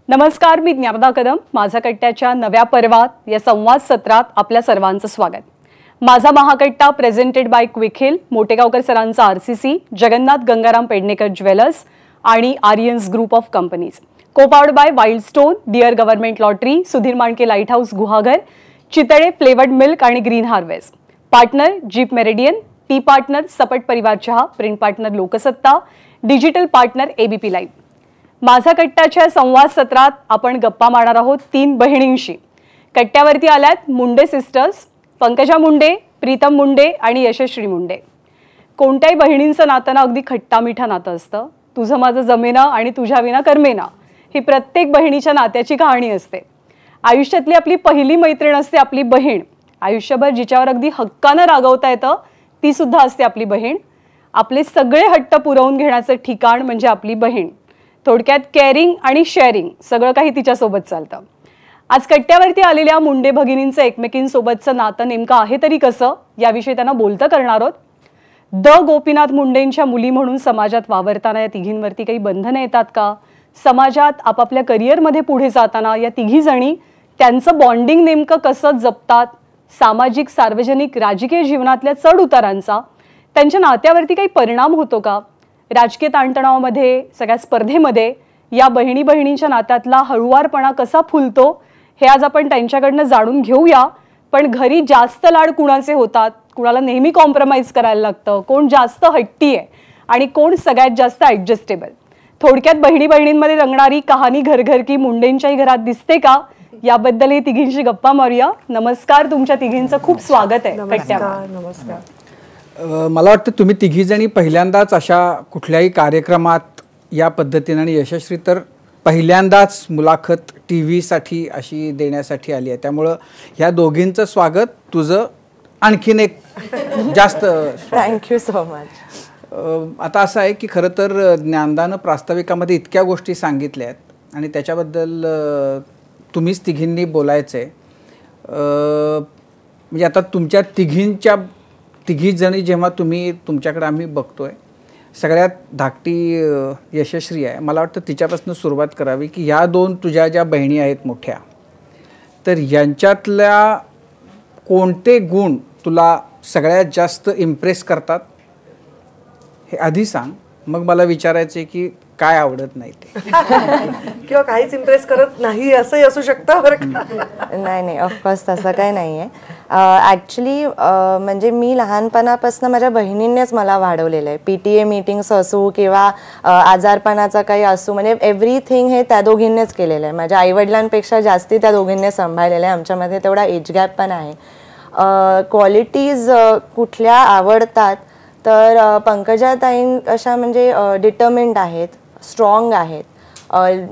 नमस्कार, मी ज्ञानदा कदम. माझा कट्ट्याच्या नव्या पर्वात या संवाद सत्रात आपल्या सर्वांचं स्वागत. माझा महाकट्टा प्रेझेंटेड बाय क्विकहिल, मोटेगावकर सरांचा आरसीसी, जगन्नाथ गंगाराम पेडणेकर ज्वेलर्स आणि आर्यन्स ग्रुप ऑफ कंपनीज. कोपावड by Wildstone, dear government lottery, Sudhir Mandke light house Guhagar, Chitale flavoured milk आणि green harvest. Partner Jeep Meridian, tea partner Sapat Parivar चहा, print partner Loksatta, digital partner ABP live. Majha कट्ट्याच्या संवाद सत्रात आपण गप्पा मारणार आहोत 3 बहिणींशी. कट्ट्यावरती आल्यात मुंडे सिस्टर्स, पंकजा मुंडे, प्रीतम मुंडे आणि यशश्री मुंडे. कोणत्याही बहिणींचं नातं ना अगदी खट्टा मिठा नातं असतं. तुझं माझं जमेना आणि तुझ्या विना करमेना, ही प्रत्येक बहिणीच्या नात्याची कहाणी असते. आयुष्यातली आपली पहिली मैत्रीण असते आपली बहीण. आयुष्यभर जिच्यावर अगदी हक्कानं रागवता येतं ती सुद्धा असते आपली बहीण. आपले सगळे हट्ट पुरवून घेण्याचं ठिकाण म्हणजे आपली बहीण. थोडक्यात केअरिंग आणि शेअरिंग सगळं काही तिच्यासोबत चालतं. आज कट्ट्यावरती आलेल्या मुंडे भगिनींचं एकमेकींसोबतचं नातं नेमकं आहे तरी कसं, याविषयी त्यांना बोलतं करणार आहोत. गोपीनाथ मुंडेंच्या मुली म्हणून समाजात वावरताना या तिघींवरती काही बंधनं येतात का? समाजात आपापल्या करिअरमध्ये पुढे जाताना या तिघी जणी त्यांचं बॉन्डिंग नेमकं कसं जपतात? सामाजिक, सार्वजनिक, राजकीय जीवनातल्या चढ उतारांचा त्यांच्या नात्यावरती काही परिणाम होतो का? राजकीय ताणतणावामध्ये, सगळ्या स्पर्धेमध्ये या बहिणी बहिणींच्या नात्यातला हळुवारपणा कसा फुलतो हे आज आपण त्यांच्याकडनं जाणून घेऊया. पण घरी जास्त लाड कुणाचे होतात, कुणाला नेहमी कॉम्प्रोमाइज करायला लागतं, कोण जास्त हट्टी आहे आणि कोण सगळ्यात जास्त ॲडजस्टेबल. थोडक्यात बहिणी बहिणींमध्ये रंगणारी कहाणी घरघर की मुंडेंच्याही घरात दिसते का, याबद्दल ही तिघींशी गप्पा मारूया. नमस्कार, तुमच्या तिघींचं खूप स्वागत आहे कट्ट्यावर. नमस्कार. मला वाटतं तुम्ही तिघीजणी पहिल्यांदाच अशा कुठल्याही कार्यक्रमात या पद्धतीने, आणि यशस्वी तर पहिल्यांदाच मुलाखत टी व्हीसाठी अशी देण्यासाठी आली आहे. त्यामुळं ह्या दोघींचं स्वागत, तुझं आणखीन एक जास्त. Thank you so much. आता असं आहे की खरं तर ज्ञानदानं प्रास्ताविकामध्ये इतक्या गोष्टी सांगितल्या आहेत आणि त्याच्याबद्दल तुम्हीच तिघींनी बोलायचं आहे. म्हणजे आता तुमच्या तिघी जणी जेव्हा तुमच्याकडे आम्ही बघतोय, सगळ्यात धाकटी यशस्वी आहे. मला वाटतं तिच्यापासून सुरुवात करावी की ह्या 2 तुझ्या ज्या बहिणी आहेत मोठ्या, तर यांच्यातल्या कोणते गुण तुला सगळ्यात जास्त इम्प्रेस करतात हे आधी सांग. मग मला विचारायचं आहे की काय आवडत नाही ते किंवा काहीच इम्प्रेस करत नाही असंही असू शकतं बरं का? नाही, ऑफकोर्स तसं काही नाही आहे. ॲक्च्युली म्हणजे मी लहानपणापासून माझ्या बहिणींनीच मला वाढवलेलं आहे. PTA मीटिंग्स असू किंवा आजारपणाचं काही असू, म्हणजे एव्हरीथिंग हे त्या दोघींनीच केलेलं आहे. माझ्या आईवडिलांपेक्षा जास्ती त्या दोघींनी सांभाळलेलं आहे. आमच्यामध्ये तेवढा एज गॅप पण आहे. क्वालिटीज कुठल्या आवडतात तर पंकजाताईं अशा म्हणजे डिटर्मिंड आहेत, स्ट्रॉंग आहेत,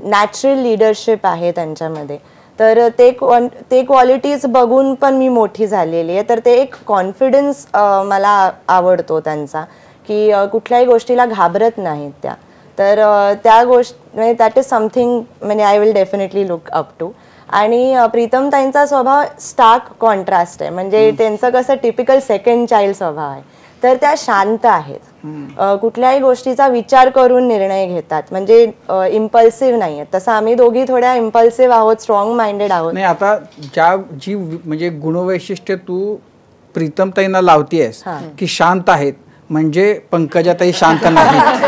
नॅचरल लीडरशिप आहे त्यांच्यामध्ये. तर ते क्वालिटीज बघून पण मी मोठी झालेली आहे. तर ते एक कॉन्फिडन्स मला आवडतो त्यांचा, की कुठल्याही गोष्टीला घाबरत नाहीत त्या. तर त्या म्हणजे दॅट इज समथिंग म्हणजे I will definitely look up to. आणि प्रीतमताईंचा स्वभाव स्टार्क कॉन्ट्रास्ट आहे. म्हणजे त्यांचं कसं टिपिकल सेकंड चाइल्ड स्वभाव आहे. तर त्या शांत आहेत, कुठल्याही गोष्टीचा विचार करून निर्णय घेतात, म्हणजे इम्पल्सिव्ह नाही आहेत. तसं आम्ही दोघी थोड्या इम्पल्सिव्ह आहोत, स्ट्रॉंग माइंडेड आहोत. नाही, आता जी म्हणजे गुणवैशिष्ट्य तू प्रीतमताईंना लावतेस की शांत आहेत, म्हणजे पंकजाताई शांत नाहीत.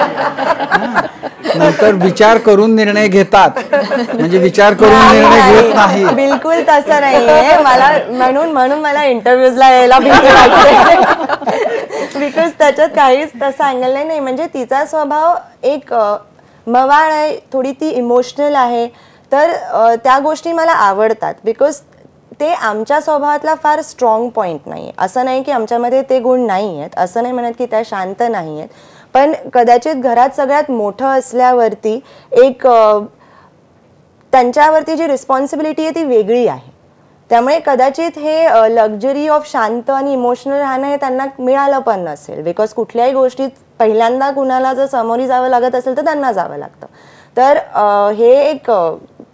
नंतर विचार करून निर्णय घेतात, म्हणजे विचार करून निर्णय घेत नाही. बिलकुल तसं नाहीये. मला म्हणून मला इंटरव्ह्यूजला यायला भीती वाटते, बिकॉज त्याच्यात काहीच तसं अँगल नाही. म्हणजे तिचा स्वभाव एक मवाळ आहे, थोडी ती इमोशनल आहे. तर त्या गोष्टी मला आवडतात, बिकॉज ते आमच्या स्वभावातला फार स्ट्रॉंग पॉईंट नाही आहे. असं नाही की आमच्यामध्ये ते गुण नाही आहेत, असं नाही म्हणत की त्या शांत नाही आहेत. पण कदाचित घरात सगळ्यात मोठं असल्यावरती एक त्यांच्यावरती जी रिस्पॉन्सिबिलिटी आहे ती वेगळी आहे. त्यामुळे कदाचित हे लक्झरी ऑफ शांत आणि इमोशनल राहणं हे त्यांना मिळालं पण नसेल, बिकॉज कुठल्याही गोष्टीत पहिल्यांदा कुणाला जर समोरी जावं लागत असेल तर त्यांना जावं लागतं. तर हे एक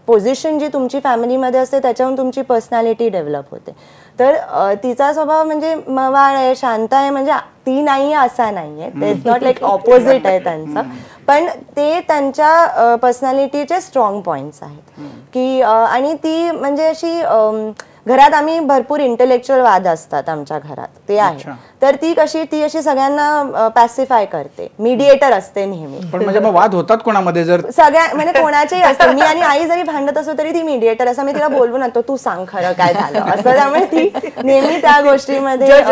पोझिशन जी तुमची फॅमिलीमध्ये असते त्याच्यावरून तुमची पर्सनॅलिटी डेव्हलप होते. तर तिचा स्वभाव म्हणजे मवाळ आहे, शांत आहे, म्हणजे ती नाही आहे असा नाही आहे, ते इट्स नॉट लाईक ऑपोजिट आहे त्यांचं, पण ते त्यांच्या पर्सनॅलिटीचे स्ट्रॉंग पॉईंट्स आहेत की आणि ती म्हणजे अशी घरात आम्ही भरपूर इंटेलेक्च्युअल वाद असतात आमच्या घरात, ते आहे. तर ती अशी सगळ्यांना पॅसिफाय करते, मीडिएटर असते नेहमी. पण म्हणजे मग वाद होतात कोणामध्ये जर सगळ्या म्हणजे कोणाचेही असते, मी आणि आई जरी भांडत असो तरी ती मीडिएटर, असं मी तिला बोलवून आणतो, तू सांग खरं काय झालं असं, त्यामुळे ती नेहमी त्या गोष्टीमध्ये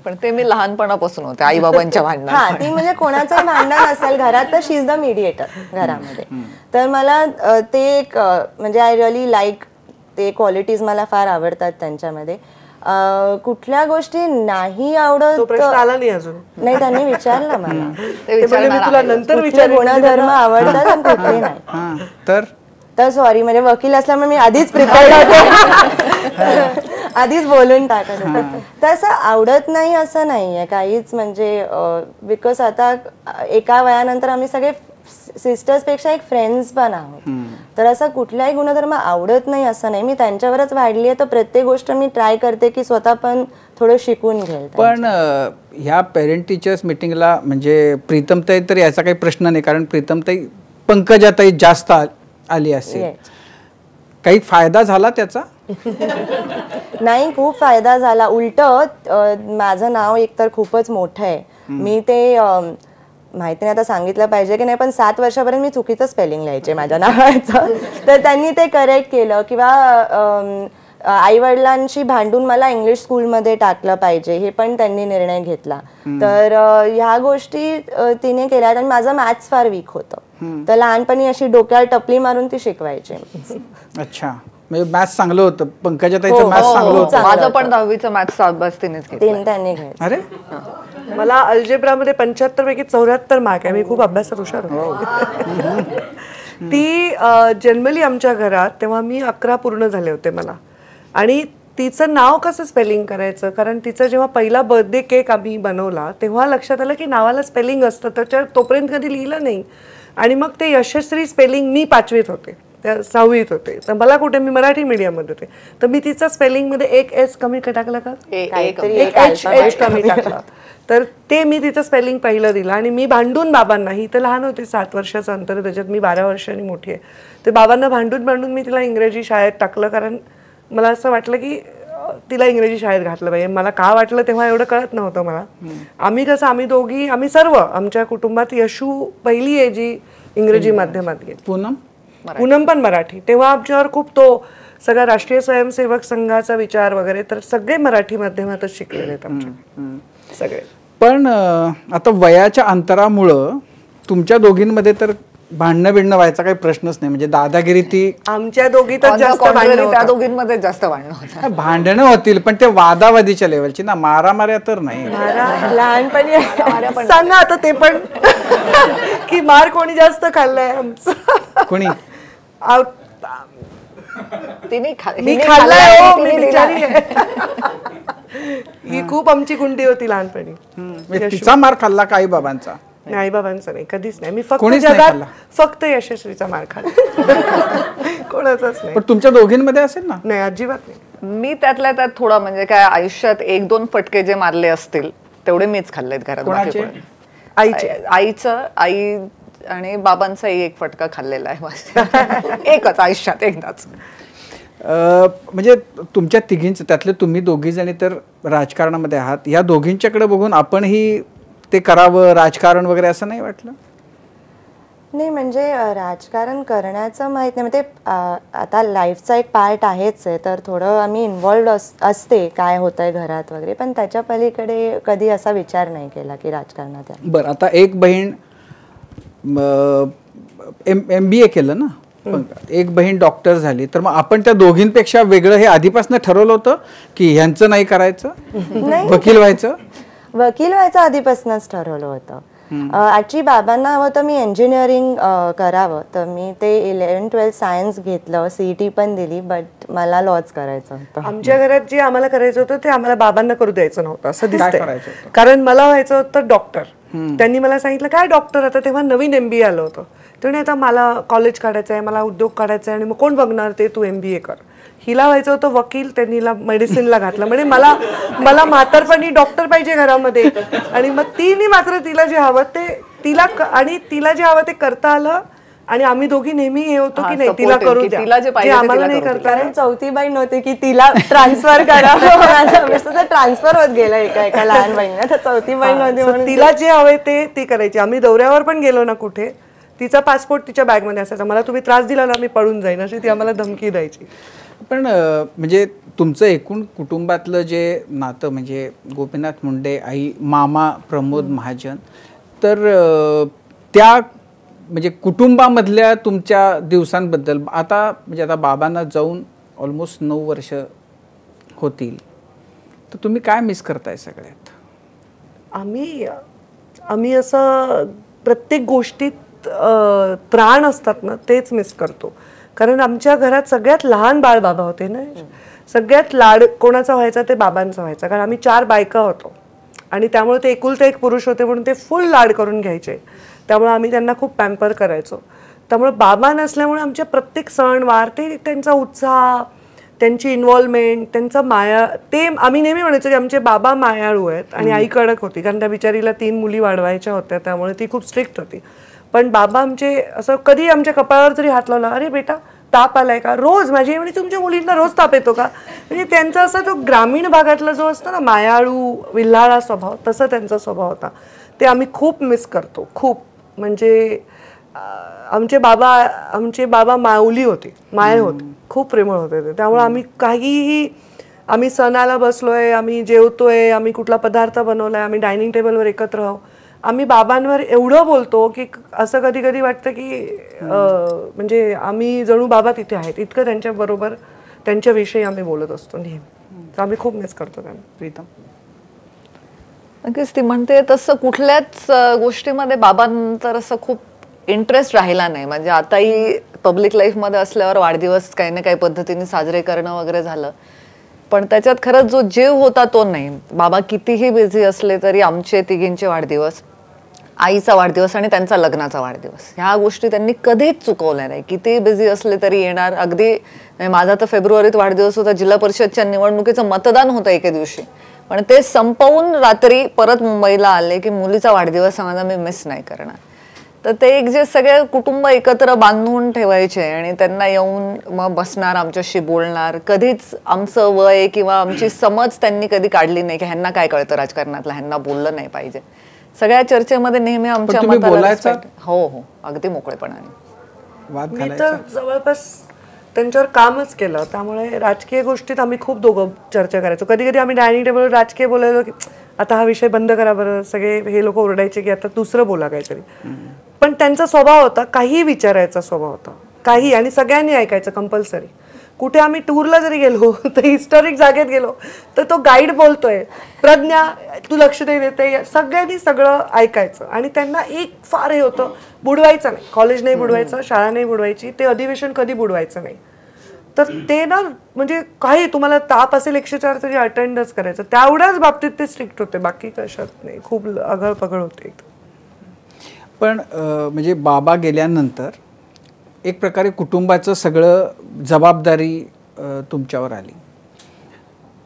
पण ते मी लहानपणापासून होते आई बाबांच्या भांडणात. हा, ती म्हणजे कोणाचंही भांडण असेल घरात तर शी इज द मीडिएटर घरामध्ये. तर मला ते एक म्हणजे आय रिअली लाईक ते क्वालिटीज मला फार आवडतात त्यांच्यामध्ये. कुठल्या गोष्टी नाही आवडत प्रश्न आला नाही अजून. नाही, त्यांनी विचारला मला, तुला नंतर गुणधर्म आवडतात आणि कुठले नाही. तर सॉरी, म्हणजे वकील असल्यामुळे मी आधीच प्रिपेअर्ड होते, आधीच बोलून टाकत होते. तसं आवडत नाही असं नाहीये काहीच, म्हणजे बिकॉज आता एका वयानंतर आम्ही सगळे सिस्टर्स पेक्षा एक फ्रेंड्स पण आहोत. तर असं कुठलाही गुणधर्म आवडत नाही असं नाही, मी त्यांच्यावरच वाढली आहे. तर प्रत्येक गोष्ट मी ट्राय करते की स्वतः पण थोडं शिकून घेईल. पण ह्या पेरेंट टीचर्स मीटिंगला म्हणजे प्रीतमताई तर याचा काही प्रश्न नाही, कारण प्रीतमताई पंकजाताई जास्त आली असेल, काही फायदा झाला त्याचा? नाही, खूप फायदा झाला. उलट माझं नाव एकतर खूपच मोठं आहे, मी ते माहिती नाही आता सांगितलं पाहिजे की नाही, पण 7 वर्षापर्यंत मी चुकीचं स्पेलिंग लिहायचे माझ्या नावाचं. तर त्यांनी ते करेक्ट केलं, किंवा आई वडिलांशी भांडून मला इंग्लिश स्कूलमध्ये टाकलं पाहिजे हे पण त्यांनी निर्णय घेतला. तर ह्या गोष्टी तिने केल्या. आणि माझं मॅथ्स फार वीक होतं, तर लहानपणी अशी डोक्यावर टपली मारून ती शिकवायची. अच्छा, म्हणजे मॅथ्स चांगलं होतं, पंकजाताईचं मॅथ्स चांगलं होतं. माझं पण 10वीचा मॅथ्सचा अभ्यास तिनेच घेतला. त्यांनी घ्यायचं. अरे मला अल्जेब्रामध्ये 75 पैकी 74 मार्क आहे, मी खूप अभ्यासात हुशार होते. ती जनरली आमच्या घरात तेव्हा मी 11 पूर्ण झाले होते मला, आणि तिचं नाव कसं स्पेलिंग करायचं, कारण तिचा जेव्हा पहिला बर्थडे केक आम्ही बनवला तेव्हा लक्षात आलं की नावाला स्पेलिंग असतं, त्याच्यावर तोपर्यंत कधी लिहिलं नाही. आणि मग ते यशस्वी स्पेलिंग मी 5वीत होते, त्या 6वीत होते, तर मला कुठे, मी मराठी मीडियममध्ये होते, तर मी तिचा स्पेलिंगमध्ये एक एस कमी टाकला का, एक एच कमी टाकला. तर ते मी तिचं स्पेलिंग पहिलं दिलं. आणि मी भांडून बाबांना, ही तर लहान होती, 7 वर्षाचं अंतर आहे त्याच्यात, मी 12 वर्षांनी मोठी आहे, ते बाबांना भांडून मी तिला इंग्रजी शाळेत टाकलं, कारण मला असं वाटलं की तिला इंग्रजी शाळेत घातलं पाहिजे. मला का वाटलं तेव्हा एवढं कळत नव्हतं मला. आम्ही दोघी, आम्ही सर्व आमच्या कुटुंबात यशू पहिली आहे जी इंग्रजी माध्यमात गेली, पूनम पण मराठी. तेव्हा आमच्यावर खूप तो सगळा राष्ट्रीय स्वयंसेवक संघाचा विचार वगैरे, तर सगळे मराठी माध्यमातच शिकलेले आहेत आमच्या सगळे. पण आता वयाच्या अंतरामुळं तुमच्या दोघींमध्ये तर भांडणं व्हायचा काही प्रश्नच नाही, म्हणजे दादागिरी ती आमच्या दोघी तर जास्त त्या दोघींमध्ये जास्त भांडणं होतात. भांडणं होतील पण ते वादावादीच्या लेवलची ना, मारामाऱ्या तर नाही. लहानपणी सांगा आता ते पण की मार कोणी जास्त खाल्लाय आमचं, कोणी तिने खाल्लाय. ही खूप आमची गुंडी होती लहानपणी. तिचा मार खाल्ला का आई बाबांचा? आई बाबांचा नाही, कधीच नाही. मी फक्त जगात फक्त यशस्वीचा मार खाल्ला, कोणाचाच नाही. पण तुमच्या दोघींमध्ये असेल ना? नाही, अजिबात नाही. मी त्यातल्या त्यात थोडा, म्हणजे काय आयुष्यात 1-2 फटके जे मारले असतील तेवढे मीच खाल्लेत घरात. आईचं, आई आणि बाबांचाही एक फटका खाल्लेला आहे एकच आयुष्यात एकदाच. म्हणजे तुमच्या तिघींचं, त्यातले तुम्ही दोघी जणी तर राजकारणामध्ये आहात, या दोघींच्याकडे बघून आपणही ते करावं राजकारण वगैरे असं नाही वाटलं? नाही, म्हणजे राजकारण करण्याचं माहित नाही, म्हणजे आता लाईफचा एक पार्ट आहेच आहे, तर थोडं आम्ही इन्व्हॉल्ड असते काय होतंय घरात वगैरे, पण त्याच्या पलीकडे कधी असा विचार नाही केला की राजकारणात. बरं, आता एक बहीण MBA केलं ना, एक बहीण डॉक्टर झाली, तर मग आपण त्या दोघींपेक्षा वेगळं हे आधीपासून ठरवलं होतं की ह्यांचं नाही करायचं, वकील व्हायचं? वकील व्हायचं आधीपासूनच ठरवलं होतं. ऍक्च्युली बाबांना हवं तर मी इंजिनिअरिंग करावं, तर मी ते 11-12 सायन्स घेतलं, CET पण दिली, बट मला लॉच करायचं होतं. आमच्या घरात जे आम्हाला करायचं होतं ते आम्हाला बाबांना करू द्यायचं नव्हतं असं दिसतंय, कारण मला व्हायचं होतं डॉक्टर. त्यांनी मला सांगितलं काय डॉक्टर, आता तेव्हा नवीन MBA आलं होतं, म्हणे आता मला कॉलेज काढायचं आहे, मला उद्योग काढायचा आहे, आणि मग कोण बघणार ते, तू MBA कर. हिला व्हायचं होतं वकील, त्यांनी हिला मेडिसिनला घातलं. म्हणजे मला म्हातारपणी डॉक्टर पाहिजे घरामध्ये. आणि मग तिने मात्र तिला जे हवं ते तिला जे हवं ते करता आलं. आणि आम्ही दोघी नेहमी हे होतो की नाही तिला करू द्या, आम्हाला नाही करता. कारण चौथी बाई नव्हती की तिला ट्रान्सफर करा. ट्रान्सफर होत गेला एका लहान बहिणीला, तर चौथी बाई नव्हती म्हणून तिला जे हवे ते ती करायची. आम्ही दौऱ्यावर पण गेलो ना कुठे, तिचा पासपोर्ट तिच्या बॅगमध्ये असायचा. मला तुम्ही त्रास दिला ना मी पळून जाईन, अशी ती आम्हाला धमकी द्यायची. पण म्हणजे तुमचं एकूण कुटुंबातलं जे नातं म्हणजे गोपीनाथ मुंडे, आई, मामा प्रमोद महाजन, तर त्या म्हणजे कुटुंबामधल्या तुमच्या दिवसांबद्दल आता म्हणजे आता बाबांना जाऊन ऑलमोस्ट 9 वर्ष होतील, तर तुम्ही काय मिस करताय सगळ्यात? आम्ही असं प्रत्येक गोष्टीत प्राण असतात ना तेच मिस करतो. कारण आमच्या घरात सगळ्यात लहान बाळ बाबा होते ना. सगळ्यात लाड कोणाचा व्हायचा ते बाबांचा व्हायचा. कारण आम्ही 4 बायका होतो आणि त्यामुळे ते एकुलते एक पुरुष होते म्हणून ते फुल लाड करून घ्यायचे. त्यामुळे आम्ही त्यांना खूप पॅम्पर करायचो. त्यामुळे बाबा नसल्यामुळे आमचे प्रत्येक सण वार ते त्यांचा उत्साह, त्यांची इन्व्हॉल्वमेंट, त्यांचा माया, ते आम्ही नेहमी म्हणायचो की आमचे बाबा मायाळू आहेत. आणि आई कडक होती कारण त्या बिचारीला 3 मुली वाढवायच्या होत्या, त्यामुळे ती खूप स्ट्रिक्ट होती. पण बाबा आमचे असं कधी आमच्या कपाळावर जरी हात लावला, अरे बेटा ताप आलाय का, रोज माझी म्हणजे तुमच्या मुलींना रोज ताप येतो का, म्हणजे त्यांचा असा तो ग्रामीण भागातला जो असतो ना मायाळू विल्हाळा स्वभाव, तसा त्यांचा स्वभाव होता. ते आम्ही खूप मिस करतो खूप. म्हणजे आमचे बाबा माऊली होते, माय होते, खूप प्रेमळ होते ते. त्यामुळे आम्ही काहीही, आम्ही सणाला बसलोय, आम्ही जेवतोय, आम्ही कुठला पदार्थ बनवलाय, आम्ही डायनिंग टेबलवर एकत्र आहोत, आम्ही बाबांवर एवढं बोलतो की असं कधी कधी वाटतं की म्हणजे आम्ही जणू बाबा तिथे आहेत, इतकं त्यांच्याबरोबर त्यांच्याविषयी आम्ही बोलत असतो नेहमी. तर आम्ही खूप मिस करतो त्यांना. प्रीतम? नक्कीच ती म्हणते तसं कुठल्याच गोष्टीमध्ये बाबांनंतर असं खूप इंटरेस्ट राहिला नाही. म्हणजे आताही पब्लिक लाईफमध्ये असल्यावर वाढदिवस काही ना काही पद्धतीने साजरे करणं वगैरे झालं, पण त्याच्यात खरंच जो जीव होता तो नाही. बाबा कितीही बिझी असले तरी आमचे तिघींचे वाढदिवस, आईचा वाढदिवस आणि त्यांचा लग्नाचा वाढदिवस, ह्या गोष्टी त्यांनी कधीच चुकवल्या नाही. किती बिझी असले तरी येणार. अगदी माझा तर फेब्रुवारीत वाढदिवस होता, जिल्हा परिषदच्या निवडणुकीचं मतदान होतं एके दिवशी, पण ते संपवून रात्री परत मुंबईला आले की मुलीचा वाढदिवस माझा मी मिस नाही करणार. तर ते एक जे सगळे कुटुंब एकत्र बांधून ठेवायचे आणि त्यांना येऊन मग बसणार, आमच्याशी बोलणार, कधीच आमचं वय किंवा आमची समज त्यांनी कधी काढली नाही की ह्यांना काय कळतं राजकारणातलं, ह्यांना बोललं नाही पाहिजे. सगळ्या चर्चेमध्ये नेहमी आमच्या मताला हो अगदी मोकळेपणाने. मी तर जवळपास त्यांच्यावर कामच केलं, त्यामुळे राजकीय गोष्टीत आम्ही खूप दोघं चर्चा करायचो. कधी कधी आम्ही डायनिंग टेबलवर राजकीय बोलायचो की आता हा विषय बंद करा बरं, सगळे हे लोक ओरडायचे की आता दुसरं बोला काहीतरी. पण त्यांचा स्वभाव होता काही विचारायचा स्वभाव होता, काही, आणि सगळ्यांनी ऐकायचं कंपल्सरी. कुठे आम्ही टूरला जरी गेलो तर हिस्टॉरिक जागेत गेलो तर तो गाईड बोलतोय, प्रज्ञा तू लक्ष नाही देते, सगळ्यांनी सगळं ऐकायचं. आणि त्यांना एक फार हे होतं, बुडवायचं नाही, कॉलेज नाही बुडवायचं, शाळा नाही बुडवायची, ते अधिवेशन कधी बुडवायचं नाही. तर ते ना म्हणजे काही तुम्हाला ताप असेल 104 तरी अटेंडच करायचं, तेवढ्याच बाबतीत ते स्ट्रिक्ट होते, बाकी कशात नाही, खूप अगळ पगळ होते. पण म्हणजे बाबा गेल्यानंतर एक प्रकारे कुटुंबाचं सगळं जबाबदारी तुमच्यावर आली.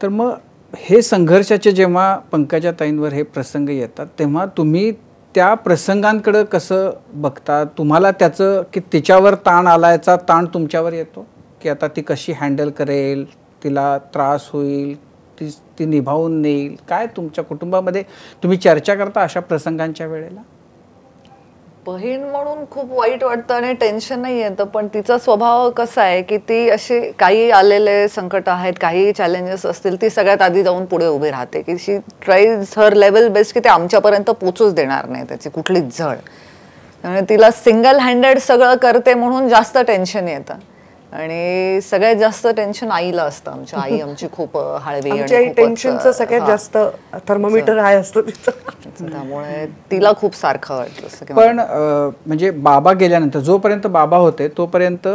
तर मग हे संघर्षाचे जेव्हा पंकजाताईंवर हे प्रसंग येतात तेव्हा तुम्ही त्या प्रसंगांकडे कसं बघता? तुम्हाला त्याचं की तिच्यावर ताण आलायचा ताण तुमच्यावर येतो की आता ती कशी हँडल करेल, तिला त्रास होईल, ती निभावून नेईल, काय तुमच्या कुटुंबामध्ये तुम्ही चर्चा करता अशा प्रसंगांच्या वेळेला? बहीण म्हणून खूप वाईट वाटतं आणि टेन्शन नाही येतं, पण तिचा स्वभाव कसा आहे की ती अशी काही आलेले संकट आहेत, काही चॅलेंजेस असतील, ती सगळ्यात आधी जाऊन पुढे उभी राहते की शी ट्राईज हर लेवल बेस्ट की ते आमच्यापर्यंत पोचूच देणार नाही त्याची कुठलीच झळ. त्यामुळे तिला सिंगल हँडेड सगळं करते म्हणून जास्त टेन्शन येतं. आणि सगळ्यात जास्त टेन्शन आईला असतं. आमच्या आई आमची खूप हळवी आणि टेन्शनचं सगळ्यात जास्त थर्मोमीटर हाय असतं तिचं, त्यामुळे तिला खूप सारखं वाटतं. पण म्हणजे बाबा गेल्यानंतर जोपर्यंत बाबा होते तोपर्यंत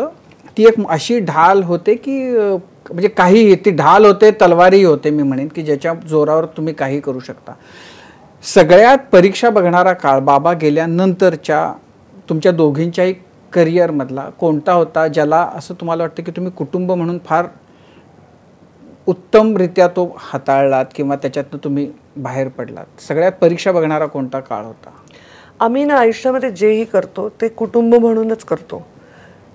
ती एक अशी ढाल होते की म्हणजे काही ती ढाल होते, तलवारी होते मी म्हणेन की ज्याच्या जोरावर तुम्ही काही करू शकता. सगळ्यात परीक्षा बघणारा काळ बाबा गेल्यानंतरच्या तुमच्या दोघींच्याही करिअरमधला कोणता होता ज्याला असं तुम्हाला वाटतं की तुम्ही कुटुंब म्हणून फार उत्तमरित्या तो हाताळलात किंवा त्याच्यातनं तुम्ही बाहेर पडलात? सगळ्यात परीक्षा बघणारा कोणता काळ होता? आम्ही ना आयुष्यामध्ये जेही करतो ते कुटुंब म्हणूनच करतो.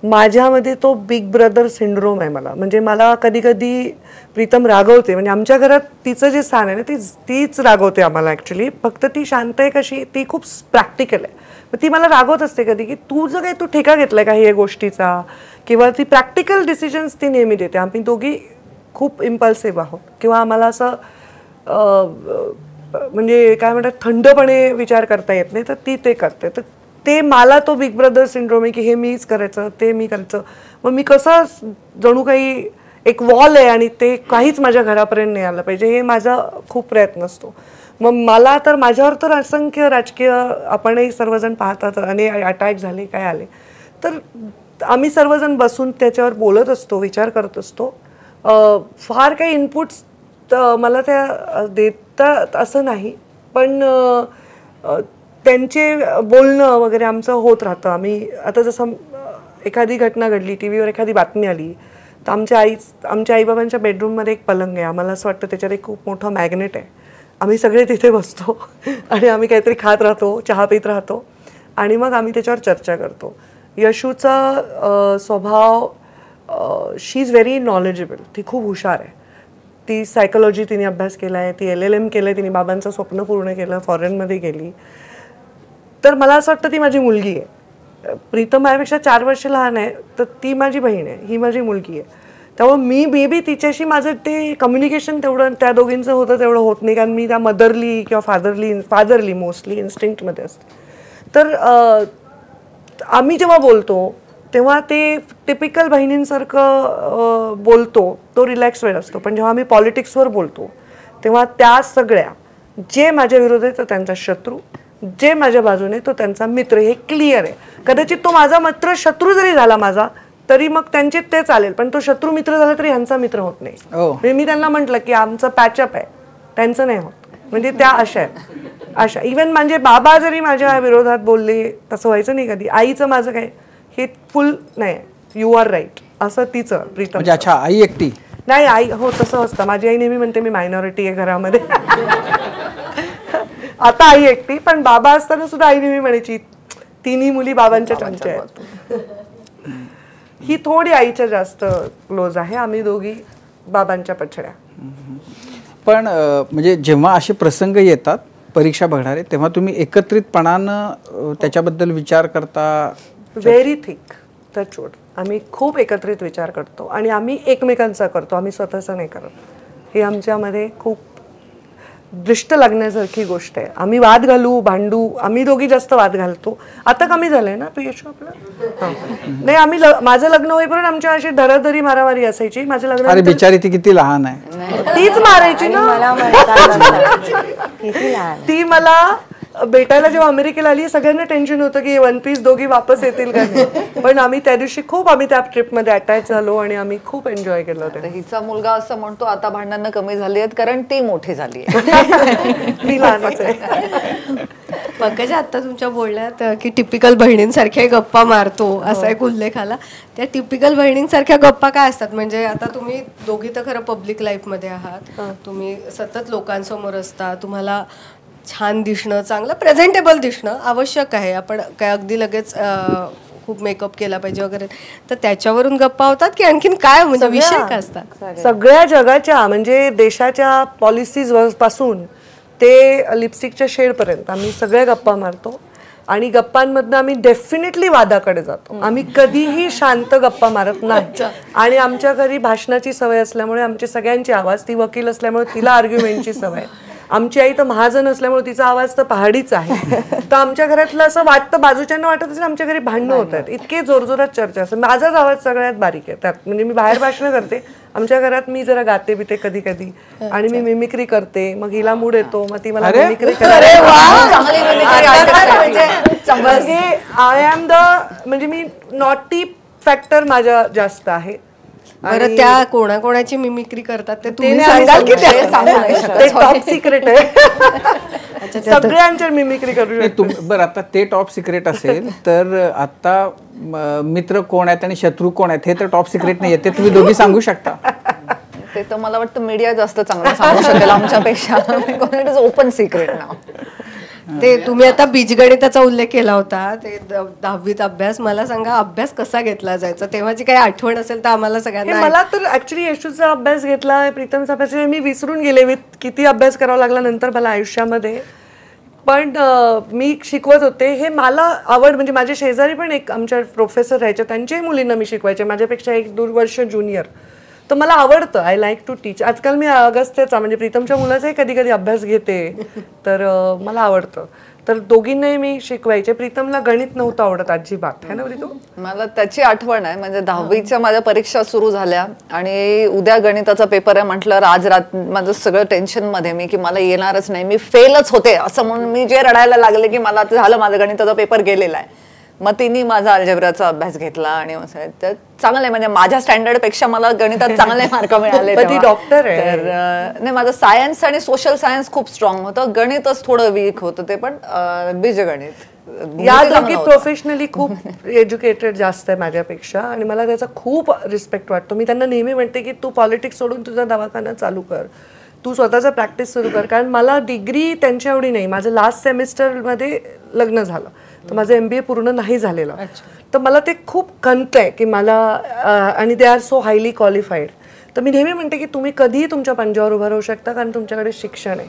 माझ्यामध्ये तो बिग ब्रदर सिंड्रोम आहे मला. म्हणजे मला कधी कधी प्रीतम रागवते. म्हणजे आमच्या घरात तिचं जे स्थान आहे ना तीच रागवते आम्हाला ॲक्च्युली. फक्त ती शांत आहे कशी, ती खूप प्रॅक्टिकल आहे. मग ती मला रागवत असते कधी की तुझं काही तू ठेका घेतलाय का या गोष्टीचा, किंवा ती प्रॅक्टिकल डिसिजन्स ती नेहमी देते. आम्ही दोघी खूप इम्पल्सिव्ह आहोत किंवा आम्हाला असं म्हणजे काय म्हणतात थंडपणे विचार करता येत नाही, तर ती ते करते. तर ते मला तो बिग ब्रदर सिंड्रोम आहे की हे मीच करायचं, ते मी करायचं. मग मी कसं जणू काही एक वॉल आहे आणि ते काहीच माझ्या घरापर्यंत नाही आलं पाहिजे, हे माझा खूप प्रयत्न असतो. मग मला तर माझ्यावर तर असंख्य राजकीय आपणही सर्वजण पाहतात आणि अटॅक झाले काय आले, तर आम्ही सर्वजण बसून त्याच्यावर बोलत असतो, विचार करत असतो. फार काही इनपुट्स मला त्या देतात असं नाही, पण त्यांचे बोलणं वगैरे आमचं होत राहतं. आम्ही आता जसं एखादी घटना घडली, टी व्हीवर एखादी बातमी आली, तर आमच्या आईबाबांच्या बेडरूममध्ये एक पलंग आहे. आम्हाला असं वाटतं त्याच्यात एक खूप मोठं मॅग्नेट आहे. आम्ही सगळे तिथे बसतो आणि आम्ही काहीतरी खात राहतो, चहा पित राहतो आणि मग आम्ही त्याच्यावर चर्चा करतो. यशूचा स्वभाव, शी इज व्हेरी नॉलेजेबल. ती खूप हुशार आहे. ती सायकोलॉजी तिने अभ्यास केला आहे, ती LLM केलं आहे, तिने बाबांचं स्वप्न पूर्ण केलं, फॉरेनमध्ये गेली. तर मला असं वाटतं ती माझी मुलगी आहे. प्रीतम माझ्यापेक्षा 4 वर्ष लहान आहे, तर ती माझी बहीण आहे, ही माझी मुलगी आहे. त्यामुळे मी बेबी तिच्याशी माझं ते कम्युनिकेशन तेवढं त्या दोघींचं होतं तेवढं होत नाही, कारण मी त्या मदरली किंवा फादरली मोस्टली इन्स्टिंक्टमध्ये असते. तर आम्ही जेव्हा बोलतो तेव्हा ते टिपिकल बहिणींसारखं बोलतो, तो रिलॅक्स वेळ असतो. पण जेव्हा आम्ही पॉलिटिक्सवर बोलतो तेव्हा त्या सगळ्या, जे माझ्या विरोधात आहे तो त्यांचा शत्रू, जे माझ्या बाजूने तो त्यांचा मित्र, हे क्लिअर आहे. कदाचित तो माझा मित्र शत्रू जरी झाला माझा तरी मग त्यांचे ते चालेल, पण तो शत्रू मित्र झाला तरी ह्यांचा मित्र होत नाही. म्हणजे मी त्यांना म्हटलं की आमचं पॅचअप आहे, त्यांचं नाही होत. म्हणजे त्या अशा आहेत, अशा. इवन म्हणजे बाबा जरी माझ्या विरोधात बोलले तसं व्हायचं नाही कधी. आईचं माझं काय हे फुल नाही, यू आर राईट असं तिचं प्रीतम. म्हणजे अच्छा, आई एकटी नाही, आई हो तसं असतं. माझी आई नेहमी म्हणते मी मायनॉरिटी आहे घरामध्ये. आता आई एकटी, पण बाबा असताना सुद्धा आई नेहमी म्हणायची तिन्ही मुली बाबांच्या चमच्या आहेत. ही थोडी आईच्या जास्त क्लोज आहे, आम्ही दोघी बाबांच्या पछड्या. पण म्हणजे जेव्हा असे प्रसंग येतात परीक्षा बघणारे, तेव्हा तुम्ही एकत्रितपणानं त्याच्याबद्दल विचार करता? Very thick touchwood. आम्ही खूप एकत्रित विचार करतो आणि आम्ही एकमेकांचा करतो, आम्ही स्वतःचा नाही करत. ही आमच्यामध्ये खूप दृष्ट लागण्यासारखी गोष्ट आहे. आम्ही वाद घालू, भांडू, आम्ही दोघी जास्त वाद घालतो. आता कमी झालंय ना यशू आपलं. नाही, आम्ही माझं लग्न होईपर्यंत आमच्या अशी धराधरी मारामारी असायची. माझं लग्न, अरे बिचारी ती किती लहान आहे, तीच मारायची ना. ती मला भेटायला जेव्हा अमेरिकेला आली सगळ्यांना टेन्शन होतं की 1 पीस दोघी वापस येतील का नाही. पण आम्ही त्या दिवशी आम्ही त्या ट्रिपमध्ये अटॅच झालो आणि आम्ही खूप एन्जॉय केलं होतं. हिचा मुलगा असं म्हणतो आता भांडणं कमी झाली आहेत कारण ती मोठी झाली आहे. ती लहानच आहे. पंकजा, आता तुमच्या बोलण्यात की टिपिकल बहिणींसारख्या गप्पा मारतो असा एक उल्लेख आला. त्या टिपिकल बहिणींसारख्या गप्पा काय असतात? म्हणजे आता तुम्ही दोघी तर खरं पब्लिक लाईफमध्ये आहात, तुम्ही सतत लोकांसमोर असता, तुम्हाला छान दिसणं, चांगलं प्रेझेंटेबल दिसणं आवश्यक आहे. आपण काय अगदी लगेच खूप मेकअप केला पाहिजे वगैरे, तर त्याच्यावरून गप्पा होतात की आणखीन काय, म्हणजे विषय काय असतात? सगळ्या जगाच्या म्हणजे देशाच्या पॉलिसीज पासून ते लिपस्टिकच्या शेडपर्यंत आम्ही सगळ्या गप्पा मारतो आणि गप्पांमधनं आम्ही डेफिनेटली वादाकडे जातो. आम्ही कधीही शांत गप्पा मारत नाही. आणि आमच्या घरी भाषणाची सवय असल्यामुळे आमची सगळ्यांची आवाज, ती वकील असल्यामुळे तिला आर्ग्युमेंटची सवय, आमची आई तर महाजन असल्यामुळे तिचा आवाज तर पहाडीच आहे. तर आमच्या घरातलं असं वाटतं, बाजूच्यांना वाटत असेल आमच्या घरी भांडणं होत आहेत, इतके जोरजोरात चर्चा असतात. माझाच आवाज सगळ्यात बारीक आहे त्यात. म्हणजे मी बाहेर भाषणं करते, आमच्या घरात मी जरा गाते बिते कधी कधी आणि मी मिमिक्री करते. मग हिला मूड येतो, मग ती मला मिमिक्री करते. आय एम द, म्हणजे मी नॉटी फॅक्टर माझ्या जास्त आहे. बरं, त्या कोणाकोणाची मिमिक्री करतात ते तुम्ही सांगाल की ते टॉप सिक्रेट आहे. सगळ्यांच्या मिमिक्री करू शकतो. बरं, आता ते टॉप सिक्रेट असेल तर आता मित्र कोण आहेत आणि शत्रू कोण आहेत हे तर टॉप सिक्रेट नाही, ते तुम्ही दोघी सांगू शकता. ते तर मला वाटतं मीडिया जास्त चांगलं सांगू शकेल आमच्यापेक्षा. इट इज ओपन सिक्रेट नाव. ते तुम्ही आता बीजगणिताचा उल्लेख केला होता, ते 10वीत अभ्यास. मला सांगा, अभ्यास कसा घेतला जायचा तेव्हाची काही आठवण असेल तर आम्हाला सगळ्यांना. मला तर ऍक्च्युली यशूचा अभ्यास घेतला, प्रीतमचा अभ्यास मी विसरून गेले किती अभ्यास करावा लागला नंतर मला आयुष्यामध्ये. पण मी शिकवत होते, हे मला आवड. म्हणजे माझे शेजारी पण एक आमच्या प्रोफेसर राहायचे, त्यांच्याही मुलींना मी शिकवायचे, माझ्यापेक्षा 1-2 वर्ष ज्युनियर. तर मला आवडतं, आय लाईक टू टीच. आजकाल मी अगस्त्याचा म्हणजे प्रीतमच्या मुलाचाही कधी कधी अभ्यास घेते, तर मला आवडतं. तर दोघींनाही मी शिकवायचे. प्रीतमला गणित नव्हतं आवडत अजिबात, है ना प्रीतम? मला त्याची आठवण आहे. म्हणजे 10वीच्या माझ्या परीक्षा सुरू झाल्या आणि उद्या गणिताचा पेपर आहे म्हटलं, आज माझं सगळं टेन्शन मध्ये मी की मला येणारच नाही, मी फेलच होते असं म्हणून मी जे रडायला लागले की मला झालं, माझा गणिताचा पेपर गेलेला आहे. मग तिने माझा अल्जेब्राचा अभ्यास घेतला आणि चांगलं आहे, म्हणजे माझ्या स्टँडर्ड पेक्षा मला गणितात चांगले मार्क मिळाले. डॉक्टर आहे. तर नाही, माझं सायन्स आणि सोशल सायन्स खूप स्ट्रॉंग होतं, गणितच थोडं वीक होतं. ते पण बीजगणित. या दोघी प्रोफेशनली खूप एज्युकेटेड जास्त आहे माझ्यापेक्षा आणि मला त्याचा खूप रिस्पेक्ट वाटतो. मी त्यांना नेहमी म्हणते की तू पॉलिटिक्स सोडून तुझा दवाखाना चालू कर, तू स्वतःचा प्रॅक्टिस सुरू कर. कारण मला डिग्री त्यांच्या एवढी नाही. माझं लास्ट सेमिस्टरमध्ये लग्न झालं, तर माझं MBA पूर्ण नाही झालेलं. तर मला ते खूप खंत आहे की मला, आणि they are so highly qualified. तर मी नेहमी म्हणते की तुम्ही कधीही तुमच्या पंजावर उभं राहू शकता, कारण तुमच्याकडे शिक्षण आहे.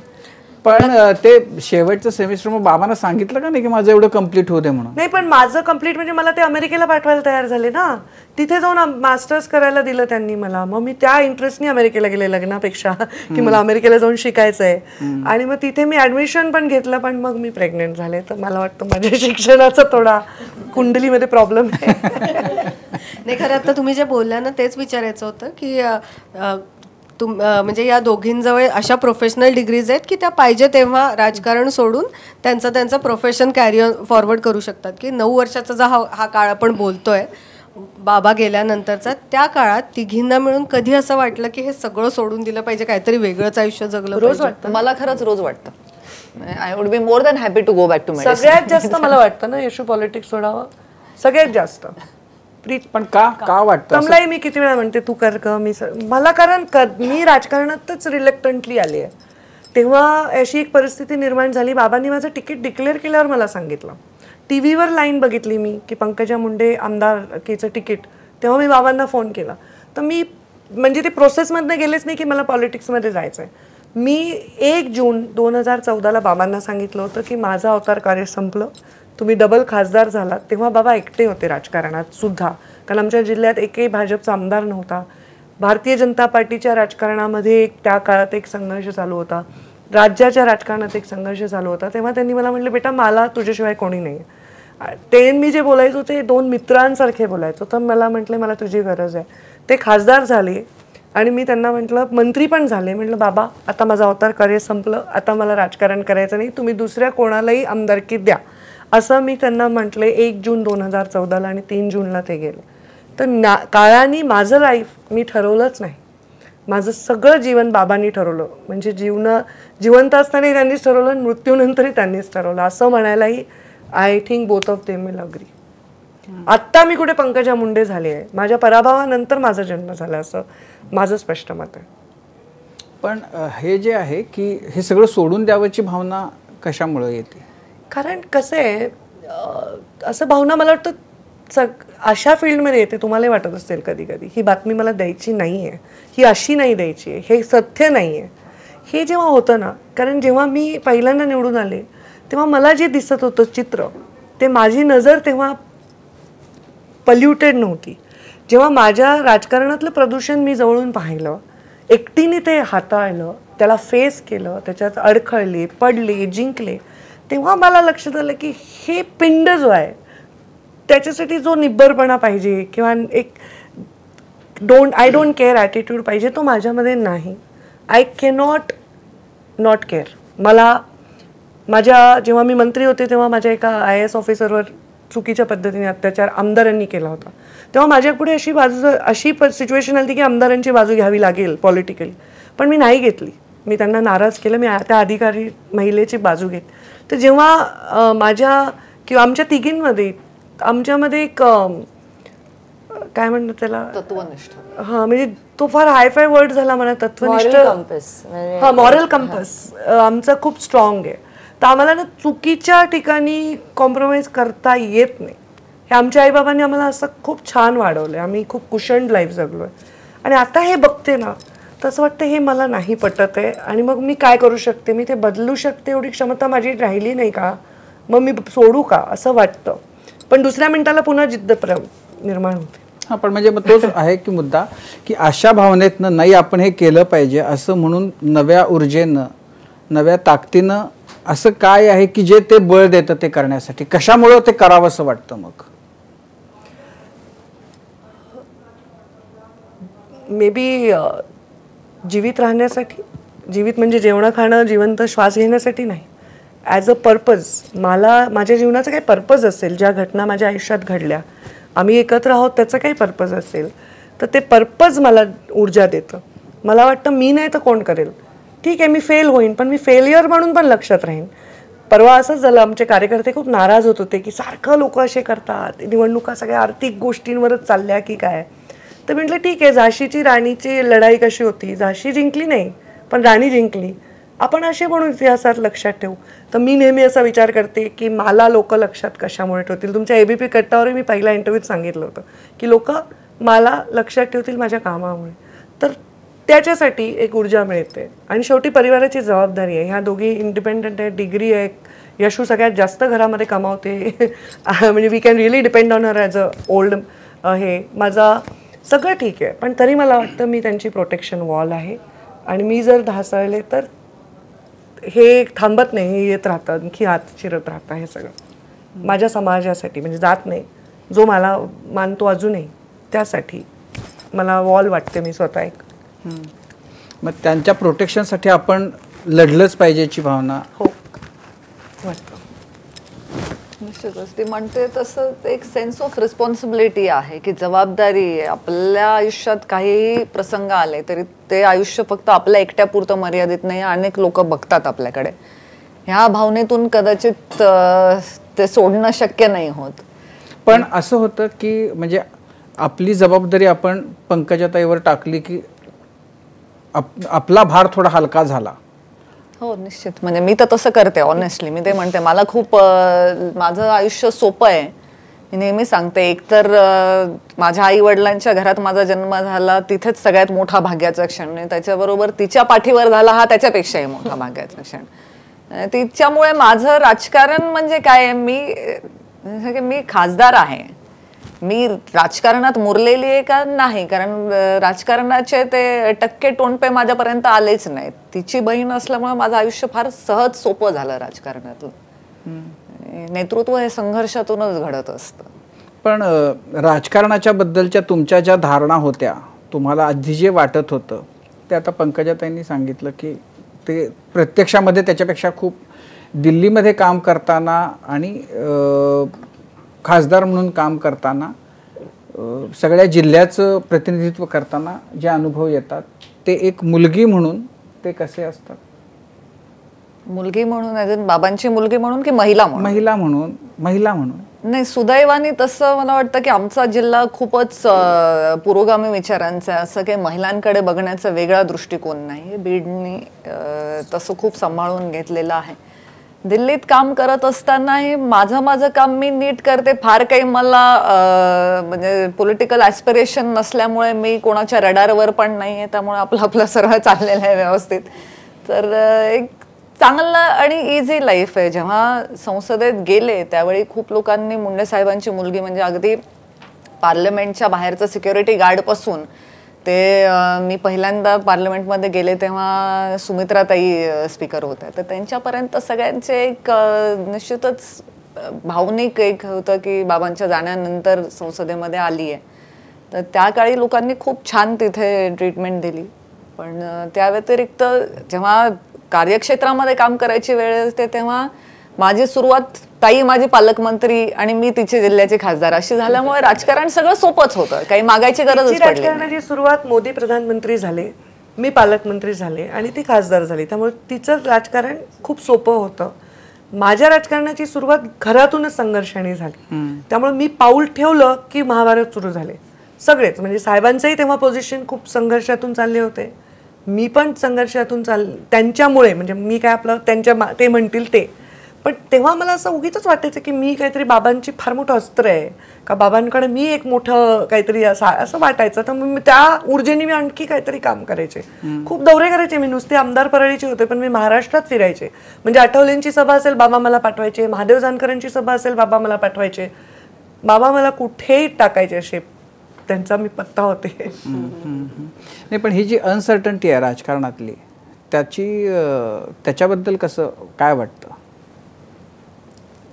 पण ते शेवटचं सेमिस्टर मग बाबांना सांगितलं का नाही की माझं एवढं कम्प्लीट होते म्हणून? नाही, पण माझं कम्प्लीट म्हणजे मला ते अमेरिकेला पाठवायला तयार झाले ना, तिथे जाऊन मास्टर्स करायला दिलं त्यांनी मला. मग मी त्या इंटरेस्टनी अमेरिकेला गेले लग्नापेक्षा, की मला अमेरिकेला जाऊन शिकायचं आहे. आणि मग तिथे मी ऍडमिशन पण घेतलं, पण मग मी प्रेग्नेंट झाले. तर मला वाटतं माझ्या शिक्षणाचा थोडा कुंडलीमध्ये प्रॉब्लेम आहे. नाही, खरं आता तुम्ही जे बोलला ना तेच विचारायचं होतं की म्हणजे या दोघींजवळ अशा प्रोफेशनल डिग्रीज आहेत की त्या पाहिजे तेव्हा राजकारण सोडून त्यांचं प्रोफेशन कॅरियर फॉरवर्ड करू शकतात. की 9 वर्षाचा जो हा काळ आपण बोलतोय बाबा गेल्यानंतरचा, त्या काळात तिघींना मिळून कधी असं वाटलं की हे सगळं सोडून दिलं पाहिजे, काहीतरी वेगळंच आयुष्य जगलं रोज वाटतं मला, खरंच रोज वाटतं. I would be more than happy to go back to medicine. सगळ्यात जास्त मला वाटतं ना यशू पॉलिटिक्स सोडावं, सगळ्यात जास्त. पण का वाटतं? कमलाही मी किती वेळा म्हणते तू कर का, मला कारण मी राजकारणातच रिलक्टंटली आली आहे. तेव्हा अशी एक परिस्थिती निर्माण झाली, बाबांनी माझं तिकीट डिक्लेअर केल्यावर मला सांगितलं. TV वर लाईन बघितली मी की पंकजा मुंडे आमदारकीचं तिकीट, तेव्हा मी बाबांना फोन केला. तर मी म्हणजे ते प्रोसेसमधनं गेलेच नाही की मला पॉलिटिक्समध्ये जायचं आहे. मी 1 जून 2014ला बाबांना सांगितलं होतं की माझं अवतार कार्य संपलं, तुम्ही डबल खासदार झालात. तेव्हा बाबा एकटे होते राजकारणात सुद्धा, कारण आमच्या जिल्ह्यात एकही भाजपचा आमदार नव्हता. भारतीय जनता पार्टीच्या राजकारणामध्ये त्या काळात एक संघर्ष चालू होता, राज्याच्या राजकारणात एक संघर्ष चालू होता. तेव्हा त्यांनी मला म्हटलं, बेटा मला तुझ्याशिवाय कोणी नाही. ते मी जे बोलायचो ते 2 मित्रांसारखे बोलायचो. तर मला म्हटले मला तुझी गरज आहे. ते खासदार झाले आणि मी त्यांना म्हटलं, मंत्री पण झाले. म्हटलं बाबा आता माझं अवतार कार्य संपलं, आता मला राजकारण करायचं नाही, तुम्ही दुसऱ्या कोणालाही आमदारकी द्या, असं मी त्यांना म्हटले 1 जून 2014ला. आणि 3 जूनला ते गेले. तर काळाने माझं लाईफ मी ठरवलंच नाही, माझं सगळं जीवन बाबांनी ठरवलं. म्हणजे जिवंत असतानाही त्यांनीच ठरवलं, मृत्यूनंतरही त्यांनीच ठरवलं असं म्हणायलाही I think both of them will agree. आत्ता मी कुठे पंकजा मुंडे झाली आहे, माझ्या पराभवानंतर माझा जन्म झाला असं माझं स्पष्ट मत आहे. पण हे जे आहे की हे सगळं सोडून द्यावयाची भावना कशामुळे येते? कारण कसं आहे, असं भावना मला वाटतं अशा फील्डमध्ये येते, तुम्हालाही वाटत असेल कधी कधी ही बातमी मला द्यायची नाही आहे, ही अशी नाही द्यायची आहे, हे सत्य नाही आहे. हे जेव्हा होतं ना, कारण जेव्हा मी पहिल्यांदा निवडून आले तेव्हा मला जे दिसत होतं चित्र, ते माझी नजर तेव्हा पल्युटेड नव्हती. जेव्हा माझ्या राजकारणातलं प्रदूषण मी जवळून पाहिलं, एकटीने ते हाताळलं, त्याला फेस केलं, त्याच्यात अडखळले, पडले, जिंकले, तेव्हा मला लक्षात आलं की हे पिंड जो आहे त्याच्यासाठी जो निब्बरपणा पाहिजे किंवा एक आय डोंट केअर ॲटिट्यूड पाहिजे, तो माझ्यामध्ये नाही. I cannot not care. मला जेव्हा मी मंत्री होते तेव्हा माझ्या एका IAS ऑफिसरवर चुकीच्या पद्धतीने अत्याचार आमदारांनी केला होता. तेव्हा माझ्यापुढे अशी सिच्युएशन आली की आमदारांची बाजू घ्यावी लागेल पॉलिटिकली, पण मी नाही घेतली. मी त्यांना नाराज केलं, मी त्या अधिकारी महिलेची बाजू घेत. तर जेव्हा माझ्या किंवा आमच्या तिघींमध्ये आमच्यामध्ये एक काय म्हणतात त्याला, तत्वनिष्ठ, हां म्हणजे तो फार हायफाय वर्ड झाला मला, तत्वनिष्ठ, हां मॉरल कंपस आमचा खूप स्ट्रॉंग आहे. तर आम्हाला ना चुकीच्या ठिकाणी कॉम्प्रोमाइज करता येत नाही. हे आमच्या आईबाबांनी आम्हाला असं खूप छान वाढवलं आहे. आम्ही खूप कुशंड लाईफ जगलो आहे. आणि आता हे बघते ना तसं वाटतं हे मला नाही पटत आहे आणि मग मी काय करू शकते, मी ते बदलू शकते एवढी क्षमता माझी राहिली नाही का, मग मी सोडू का असं वाटतं. पण दुसऱ्या मिनिटाला पुन्हा जिद्द निर्माण होते. हां, पण म्हणजे मग तोच आहे की मुद्दा, की अशा भावनेतनं नाही आपण हे केलं पाहिजे असं म्हणून नव्या ऊर्जेनं, नव्या ताकदीनं असं काय आहे की जे ते बळ देतं ते करण्यासाठी, कशामुळं ते करावं असं वाटतं? मग मे बी जीवित राहण्यासाठी, जीवित म्हणजे जेवणं खाणं, जिवंत श्वास घेण्यासाठी नाही, ॲज अ पर्पज. मला माझ्या जीवनाचा काही पर्पज असेल, ज्या घटना माझ्या आयुष्यात घडल्या, आम्ही एकत्र आहोत त्याचं काही पर्पज असेल तर ते पर्पज मला ऊर्जा देतं. मला वाटतं मी नाही तर कोण करेल, ठीक आहे मी फेल होईन पण मी फेलियर म्हणून पण लक्षात राहीन. परवा असंच झालं, आमचे कार्यकर्ते खूप नाराज होत होते की सारखं लोक असे करतात, निवडणुका सगळ्या आर्थिक गोष्टींवरच चालल्या की काय. तर म्हटलं ठीक आहे, झाशीची राणीची लढाई कशी होती, झाशी जिंकली नाही पण राणी जिंकली, आपण असे म्हणून इतिहासात लक्षात ठेवू. तर मी नेहमी असा विचार करते की मला लोक लक्षात कशामुळे ठेवतील. तुमच्या ABP कट्टावर मी पहिल्या इंटरव्ह्यूत सांगितलं होतं की लोक मला लक्षात ठेवतील माझ्या कामामुळे. तर त्याच्यासाठी एक ऊर्जा मिळते. आणि शेवटी परिवाराची जबाबदारी आहे. ह्या दोघी इंडिपेंडंट आहे, डिग्री आहे, यशू सगळ्यात जास्त घरामध्ये कमावते म्हणजे we can really depend on her as a old. हे माझा सगळं ठीक आहे पण तरी मला वाटतं मी त्यांची प्रोटेक्शन वॉल आहे. आणि मी जर ढासळले तर हे थांबत नाही, हे येत राहतं, आणखी आत शिरत राहतं. हे सगळं माझ्या समाजासाठी, म्हणजे जात नाही, जो मला मानतो अजूनही त्यासाठी मला वॉल वाटते मी स्वतः एक. मग त्यांच्या प्रोटेक्शनसाठी आपण लढलंच पाहिजेची भावना हो वाटतं. निश्चितच ती म्हणते तसं एक सेन्स ऑफ रिस्पॉन्सिबिलिटी आहे की जबाबदारी आहे. आपल्या आयुष्यात काहीही प्रसंग आले तरी ते आयुष्य फक्त आपल्या एकट्यापुरतं मर्यादित नाही, अनेक लोक बघतात आपल्याकडे. ह्या भावनेतून कदाचित ते सोडणं शक्य नाही होत. पण असं होतं की म्हणजे आपली जबाबदारी आपण पंकजाताईवर टाकली की आपला भार थोडा हलका झाला. हो निश्चित, म्हणजे मी तर तसं करते ऑनेस्टली. मी ते म्हणते मला खूप माझं आयुष्य सोपं आहे. मी नेहमी सांगते, एकतर माझ्या आई वडिलांच्या घरात माझा जन्म झाला, तिथेच सगळ्यात मोठा भाग्याचा क्षण आहे. त्याच्याबरोबर तिच्या पाठीवर झाला हा त्याच्यापेक्षाही मोठा भाग्याचा क्षण. तिच्यामुळे माझं राजकारण म्हणजे काय, मी खासदार आहे, मी राजकारणात मुरलेली आहे का नाही, कारण राजकारणाचे ते टक्के टोणपे माझ्यापर्यंत आलेच नाहीत. तिची बहीण असल्यामुळे माझं आयुष्य फार सहज सोपं झालं राजकारणातून. नेतृत्व हे संघर्षातूनच घडत असतं. पण राजकारणाच्या बद्दलच्या तुमच्या ज्या धारणा होत्या, तुम्हाला आधी जे वाटत होतं ते आता पंकजाताईंनी सांगितलं की ते प्रत्यक्षामध्ये त्याच्यापेक्षा खूप दिल्लीमध्ये काम करताना आणि खासदार म्हणून काम करताना, सगळ्या जिल्ह्याचं प्रतिनिधित्व करताना जे अनुभव येतात ते एक मुलगी म्हणून ते कसे असतात? मुलगी म्हणून अजून बाबांची मुलगी म्हणून की महिला म्हणून? महिला म्हणून नाही, सुदैवाने तसं मला वाटतं की आमचा जिल्हा खूपच पुरोगामी विचारांचा, असं काही महिलांकडे बघण्याचा वेगळा दृष्टिकोन नाही. बीडनी तसं खूप सांभाळून घेतलेलं आहे. दिल्लीत काम करत असताना हे माझं काम मी नीट करते. फार काही मला म्हणजे पॉलिटिकल ॲस्पिरेशन नसल्यामुळे मी कोणाच्या रडारवर पण नाही आहे, त्यामुळे आपलं सर्व चाललेलं आहे व्यवस्थित. तर एक चांगलं आणि इझी लाईफ आहे. जेव्हा संसदेत गेले त्यावेळी खूप लोकांनी मुंडे साहेबांची मुलगी म्हणजे अगदी पार्लमेंटच्या बाहेरचं सिक्युरिटी गार्डपासून ते मी पहिल्यांदा पार्लमेंटमध्ये गेले तेव्हा सुमित्राताई स्पीकर होत्या, तर त्यांच्यापर्यंत सगळ्यांचे एक निश्चितच भावनिक एक होतं की बाबांच्या जाण्यानंतर संसदेमध्ये आली आहे. तर त्या काळी लोकांनी खूप छान तिथे ट्रीटमेंट दिली. पण त्या व्यतिरिक्त जेव्हा कार्यक्षेत्रामध्ये काम करायची वेळ येते तेव्हा माझी सुरुवात, ताई माझी पालकमंत्री आणि मी तिचे जिल्ह्याचे खासदार अशी झाल्यामुळे राजकारण सगळं सोपंच होतं, काही मागायची गरजच पडली. राजकारणाची सुरुवात मोदी प्रधानमंत्री झाले, मी पालकमंत्री झाले आणि ती खासदार झाली, त्यामुळे तिचं राजकारण खूप सोपं होतं. माझ्या राजकारणाची सुरुवात घरातूनच संघर्षाने झाली, त्यामुळे मी पाऊल ठेवलं की महाभारत सुरू झाले सगळेच. म्हणजे साहेबांचंही तेव्हा पोझिशन खूप संघर्षातून चालले होते, मी पण संघर्षातून त्यांच्यामुळे, म्हणजे मी काय आपलं ते म्हणतील ते. पण तेव्हा मला असं उगीच वाटायचं की मी काहीतरी बाबांची फार मोठं अस्त्र आहे का, बाबांकडे मी एक मोठं काहीतरी असं वाटायचं. तर मग त्या ऊर्जेने मी आणखी काहीतरी काम करायचे, खूप दौरे करायचे. मी नुसते आमदार परळीचे होते, पण मी महाराष्ट्रात फिरायचे. म्हणजे आठवलेंची सभा असेल बाबा मला पाठवायचे, महादेव जानकरांची सभा असेल बाबा मला पाठवायचे. बाबा मला कुठेही टाकायचे असे, त्यांचा मी पत्ता होते. नाही, पण ही जी अनसर्टन्टी आहे राजकारणातली, त्याच्याबद्दल कसं काय वाटतं?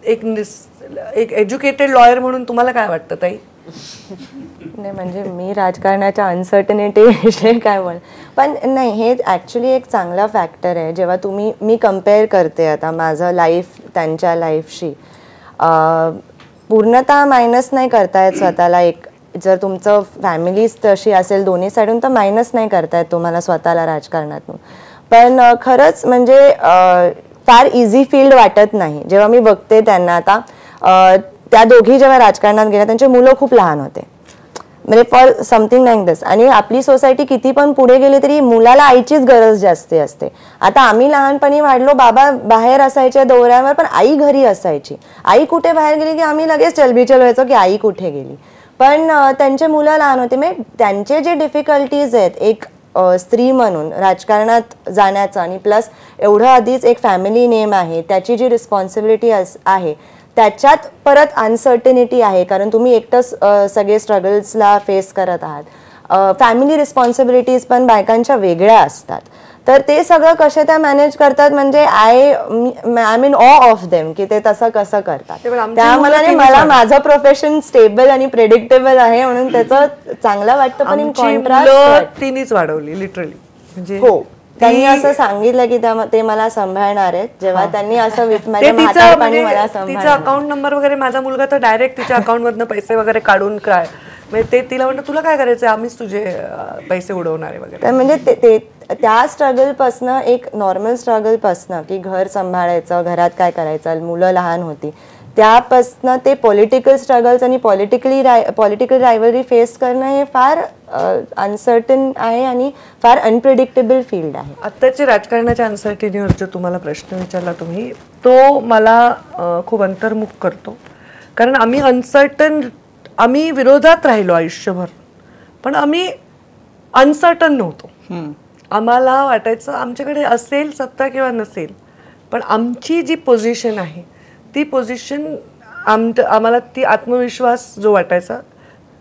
एक एज्युकेटेड लॉयर म्हणून तुम्हाला काय वाटतं ताई? नाही, म्हणजे मी राजकारणाच्या अनसर्टनिटी विषयी काय बोल, पण नाही, हे ॲक्च्युली एक चांगला फॅक्टर आहे. जेव्हा मी कम्पेअर करते आता माझं लाईफ त्यांच्या लाईफशी, पूर्णतः मायनस नाही करतायत स्वतःला. एक जर तुमचं फॅमिलीज तशी असेल दोन्ही साईडून, तर मायनस नाही करतायत तुम्हाला स्वतःला राजकारणातून. पण खरंच म्हणजे फार इझी फील्ड वाटत नाही. जेव्हा मी बघते त्यांना, आता त्या दोघी जेव्हा राजकारणात गेल्या त्यांचे मुलं खूप लहान होते, म्हणजे फॉर समथिंग लाईक दिस. आणि आपली सोसायटी किती पण पुढे गेली तरी मुलाला आईचीच गरज जास्त असते. आता आम्ही लहानपणी वाढलो, बाबा बाहेर असायच्या दौऱ्यावर, पण आई घरी असायची. आई कुठे बाहेर गेली की आम्ही लगेच चलबिचल व्हायचो की आई कुठे गेली. पण त्यांचे मुलं लहान होते. म्हणजे त्यांचे जे डिफिकल्टीज आहेत एक स्त्री म्हणून राजकारणात जाण्याचा, आणि प्लस एवढं आधीच एक फॅमिली नेम आहे, त्याची जी रिस्पॉन्सिबिलिटी आहे, त्याच्यात परत अनसर्टनिटी आहे, कारण तुम्ही एकटंच सगळे स्ट्रगल्सला फेस करत आहात. फॅमिली रिस्पॉन्सिबिलिटीज पण बायकांच्या वेगळ्या असतात. तर ते सगळं कसे त्या मॅनेज करतात, म्हणजे आय मीन ऑ ऑफ देम की ते तसं कसं करतात. त्यामुळे मला माझं प्रोफेशन स्टेबल आणि प्रेडिक्टेबल आहे म्हणून त्याचं चांगलं वाटतं. पण इन कॉन्ट्रास्ट तिनेच वाढवली लिटरली. म्हणजे हो, त्यांनी असं सांगितलं की ते मला सांभाळणार आहेत. जेव्हा त्यांनी असं तिचा अकाउंट नंबर वगैरे, माझा मुलगा तर डायरेक्ट तिच्या अकाउंट मधनं पैसे वगैरे काढून काय, म्हणजे ते तिला म्हणतं तुला काय करायचं, आम्हीच तुझे पैसे उडवणार आहे वगैरे. म्हणजे त्या स्ट्रगलपासनं, एक नॉर्मल स्ट्रगलपासनं की घर सांभाळायचं, घरात काय करायचं, मुलं लहान होती, त्यापासनं ते पॉलिटिकल स्ट्रगल्स आणि पॉलिटिकल रायव्हलरी फेस करणं हे फार अनसर्टन आहे आणि फार अनप्रिडिक्टेबल फील्ड आहे. आत्ताच्या राजकारणाच्या अनसर्टनिटीवर जो तुम्हाला प्रश्न विचारला तुम्ही, तो मला खूप अंतर्मुख करतो. कारण आम्ही विरोधात राहिलो आयुष्यभर, पण आम्ही अनसर्टन नव्हतो. आम्हाला वाटायचं आमच्याकडे असेल सत्ता किंवा नसेल, पण आमची जी पोझिशन आहे ती पोझिशन आम्हाला ती आत्मविश्वास जो वाटायचा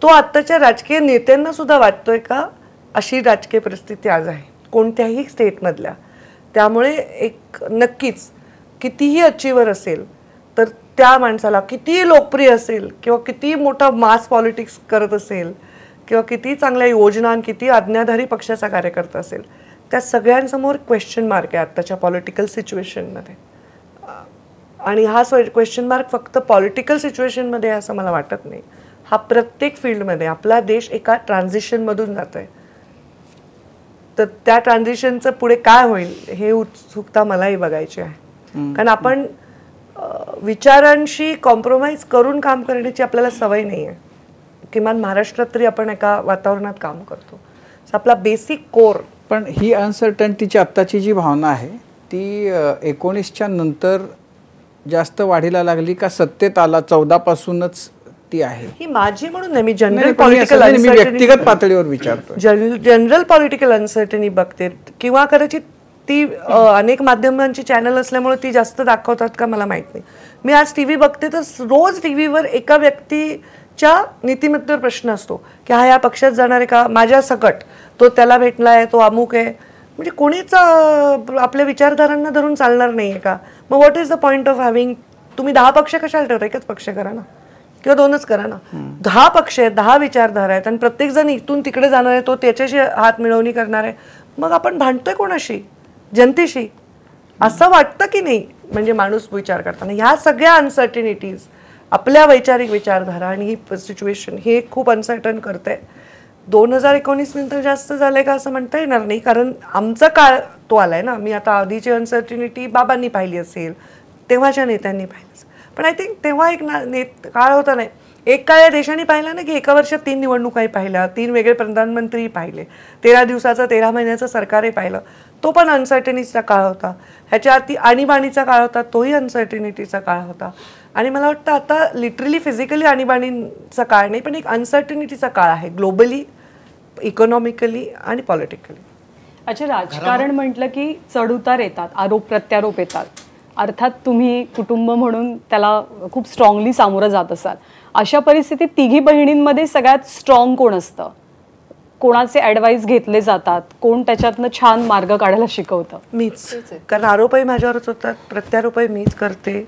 तो आत्ताच्या राजकीय नेत्यांना सुद्धा वाटतोय का, अशी राजकीय परिस्थिती आज आहे कोणत्याही स्टेटमधल्या. त्यामुळे एक नक्कीच कितीही अचिव्हर असेल तर त्या माणसाला, कितीही लोकप्रिय असेल किंवा किती मोठा मास पॉलिटिक्स करत असेल किंवा किती चांगल्या योजना, किती आज्ञाधारी पक्षाचा कार्यकर्ता असेल, त्या सगळ्यांसमोर क्वेश्चन मार्क आहे आत्ताच्या पॉलिटिकल सिच्युएशनमध्ये. आणि हा क्वेश्चन मार्क फक्त पॉलिटिकल सिच्युएशनमध्ये असं मला वाटत नाही, हा प्रत्येक फील्डमध्ये. आपला देश एका ट्रान्झिशनमधून जात आहे, तर त्या ट्रान्झिशनचं पुढे काय होईल हे उत्सुकता मलाही बघायची आहे. कारण आपण विचारांशी कॉम्प्रोमाइज करून काम करण्याची आपल्याला सवय नाही आहे. किमान महाराष्ट्रात तरी आपण एका वातावरणात काम करतो, आपला बेसिक कोर. पण ही अनसर्टन्टीची आत्ताची जी भावना आहे ती 19च्या नंतर जास्त वाढीला लागली का सत्तेत आला 14 पासूनच ती आहे? ही माझी म्हणून नाही, मी जनरल पॉलिटिकल व्यक्तिगत पातळीवर विचारतो. जनरल पॉलिटिकल अनसर्टनी बघते, किंवा कदाचित ती अनेक माध्यमांची चॅनल असल्यामुळे ती जास्त दाखवतात का मला माहित नाही. मी आज टीव्ही बघते तर रोज टीव्हीवर एका व्यक्तीच्या नीतिमत्तेवर प्रश्न असतो की हा या पक्षात जाणार आहे का, माझ्या सकट तो त्याला भेटलाय, तो अमुक आहे. म्हणजे कोणीच आपल्या विचारधारांना धरून चालणार नाहीये का? मग what is the point of having? तुम्ही 10 पक्ष कशाला ठेवता? एकच पक्ष करा ना, किंवा 2च करा ना. 10 पक्ष आहेत, 10 विचारधारा आहेत, आणि प्रत्येक जण इथून तिकडे जाणार आहे, तो त्याच्याशी हात मिळवणी करणार आहे. मग आपण भांडतोय कोणाशी? जनतेशी. असं वाटतं की नाही? म्हणजे माणूस विचार करताना ह्या सगळ्या अनसर्टिनिटीज, आपल्या वैचारिक विचारधारा आणि ही सिच्युएशन हे खूप अनसर्टन करते. 2019 नंतर जास्त झालंय का असं म्हणता येणार नाही, कारण आमचा काळ तो आलाय ना. मी आता आधीची अनसर्टिनिटी बाबांनी पाहिली असेल, तेव्हाच्या नेत्यांनी पाहिलं असेल, पण आय थिंक तेव्हा एक काळ होता नाही, एक काळ या देशाने पाहिला ना की एका वर्षात 3 निवडणुकाही पाहिल्या, 3 वेगळे प्रधानमंत्री पाहिले, 13 दिवसाचं 13 महिन्याचं सरकारही पाहिलं. तो पण अनसर्टिनिटीचा काळ होता. ह्याच्या आधी आणीबाणीचा काळ होता, तोही अनसर्टिनिटीचा काळ होता. आणि मला वाटतं आता लिटरली फिजिकली आणीबाणीचा काळ नाही, पण एक अनसर्टिनिटीचा काळ आहे, ग्लोबली, इकॉनॉमिकली आणि पॉलिटिकली. अच्छा, राजकारण म्हटलं की चढउतार येतात, आरोप प्रत्यारोप येतात. अर्थात तुम्ही कुटुंब म्हणून त्याला खूप स्ट्रॉंगली सामोरं जात असाल. अशा परिस्थितीत तिघी बहिणींमध्ये सगळ्यात स्ट्रॉंग कोण असतं? कोणाचे ॲडवाईस घेतले जातात? कोण त्याच्यातनं छान मार्ग काढायला शिकवतं? मीच, कारण आरोपही माझ्यावरच होतात, प्रत्यारोपही मीच करते,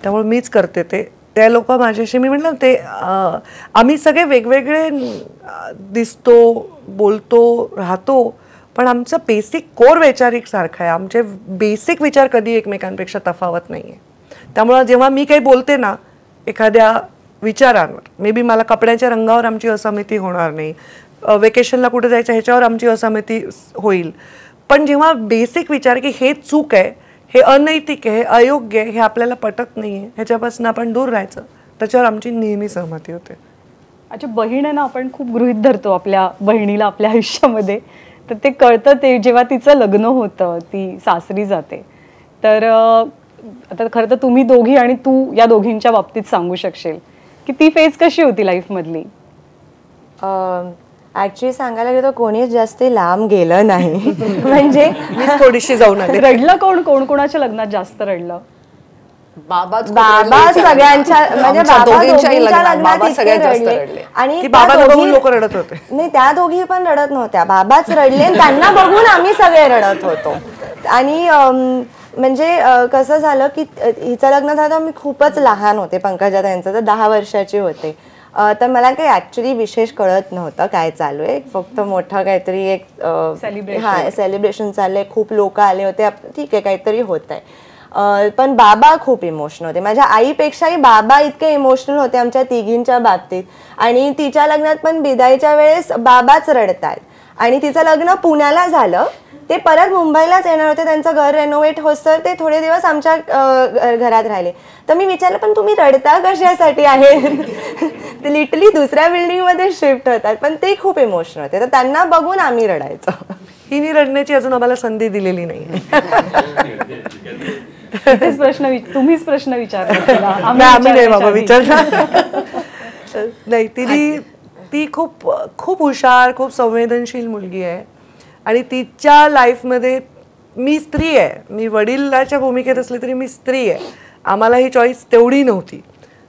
त्यामुळे मीच करते ते. त्या लोक माझ्याशी, मी म्हटलं ते आम्ही सगळे वेगवेगळे दिसतो, बोलतो, राहतो, पण आमचं बेसिक कोर वैचारिक सारखं आहे. आमचे बेसिक विचार कधी एकमेकांपेक्षा तफावत नाही आहे. त्यामुळं जेव्हा मी काही बोलते ना एखाद्या विचारांवर, मे बी मला कपड्याच्या रंगावर आमची असहमती होणार नाही, वेकेशनला कुठे जायचं ह्याच्यावर आमची असहमती होईल, पण जेव्हा बेसिक विचार की हे चूक आहे, हे अनैतिक आहे, हे अयोग्य आहे, हे आपल्याला पटत नाही आहे, ह्याच्यापासून आपण दूर राहायचं, त्याच्यावर आमची नेहमी सहमती होते. अच्छा, बहीण आहे ना, आपण खूप गृहीत धरतो आपल्या बहिणीला आपल्या आयुष्यामध्ये, तर ते कळतं ते जेव्हा तिचं लग्न होतं, ती सासरी जाते. तर आता खरं तर तुम्ही दोघी आणि तू या दोघींच्या बाबतीत सांगू शकशील की ती फेज कशी होती लाईफमधली? ऍक्च्युली सांगायला गेलं तर कोणीच जास्त लांब गेलं नाही. म्हणजे मी थोडीशी जाऊन आले. रडलं कोण? कोण कोणाच्या लग्नात जास्त रडलं? बाबा सगळ्यांच्या, म्हणजे बाबा दोघींच्या लग्नात इतके रडले. आणि बाबा बघून लोक रडत होते. नाही, त्या दोघी पण रडत नव्हत्या, बाबाच रडले, त्यांना बघून आम्ही सगळे रडत होतो. आणि म्हणजे कसं झालं की हिचं लग्न झालं, मी खूपच लहान होते, पंकजा त्यांचं तर 10 वर्षाची होते. तर मला काही ऍक्च्युली विशेष कळत नव्हतं काय चालू आहे, फक्त मोठं काहीतरी एक सेलिब्रेशन चाललंय, खूप लोक आले होते, ठीक आहे काहीतरी होत आहे. पण बाबा खूप इमोशनल होते, माझ्या आईपेक्षाही बाबा इतके इमोशनल होते आमच्या तिघींच्या बाबतीत. आणि तिच्या लग्नात पण बिदाईच्या वेळेस बाबाच रडतात. आणि तिचं लग्न पुण्याला झालं, ते परत मुंबईलाच येणार होते, त्यांचं घर रेनोव्हेट होतं, ते थोडे दिवस आमच्या घरात राहिले. तर मी विचारलं, पण तुम्ही रडता कशासाठी आहे? ते लिटरली दुसऱ्या बिल्डिंगमध्ये शिफ्ट होतात, पण ते खूप इमोशनल होते, तर त्यांना बघून आम्ही रडायचो. हिने रडण्याची अजून आम्हाला संधी दिलेली नाही. तुम्हीच प्रश्न विचारला, आम्ही नाही बाबा विचारला नाही. ती खूप खूप हुशार, खूप संवेदनशील मुलगी आहे. आणि तिच्या लाईफमध्ये, मी स्त्री आहे, मी वडिलाच्या भूमिकेत असले तरी मी स्त्री आहे, आम्हाला ही चॉईस तेवढी नव्हती.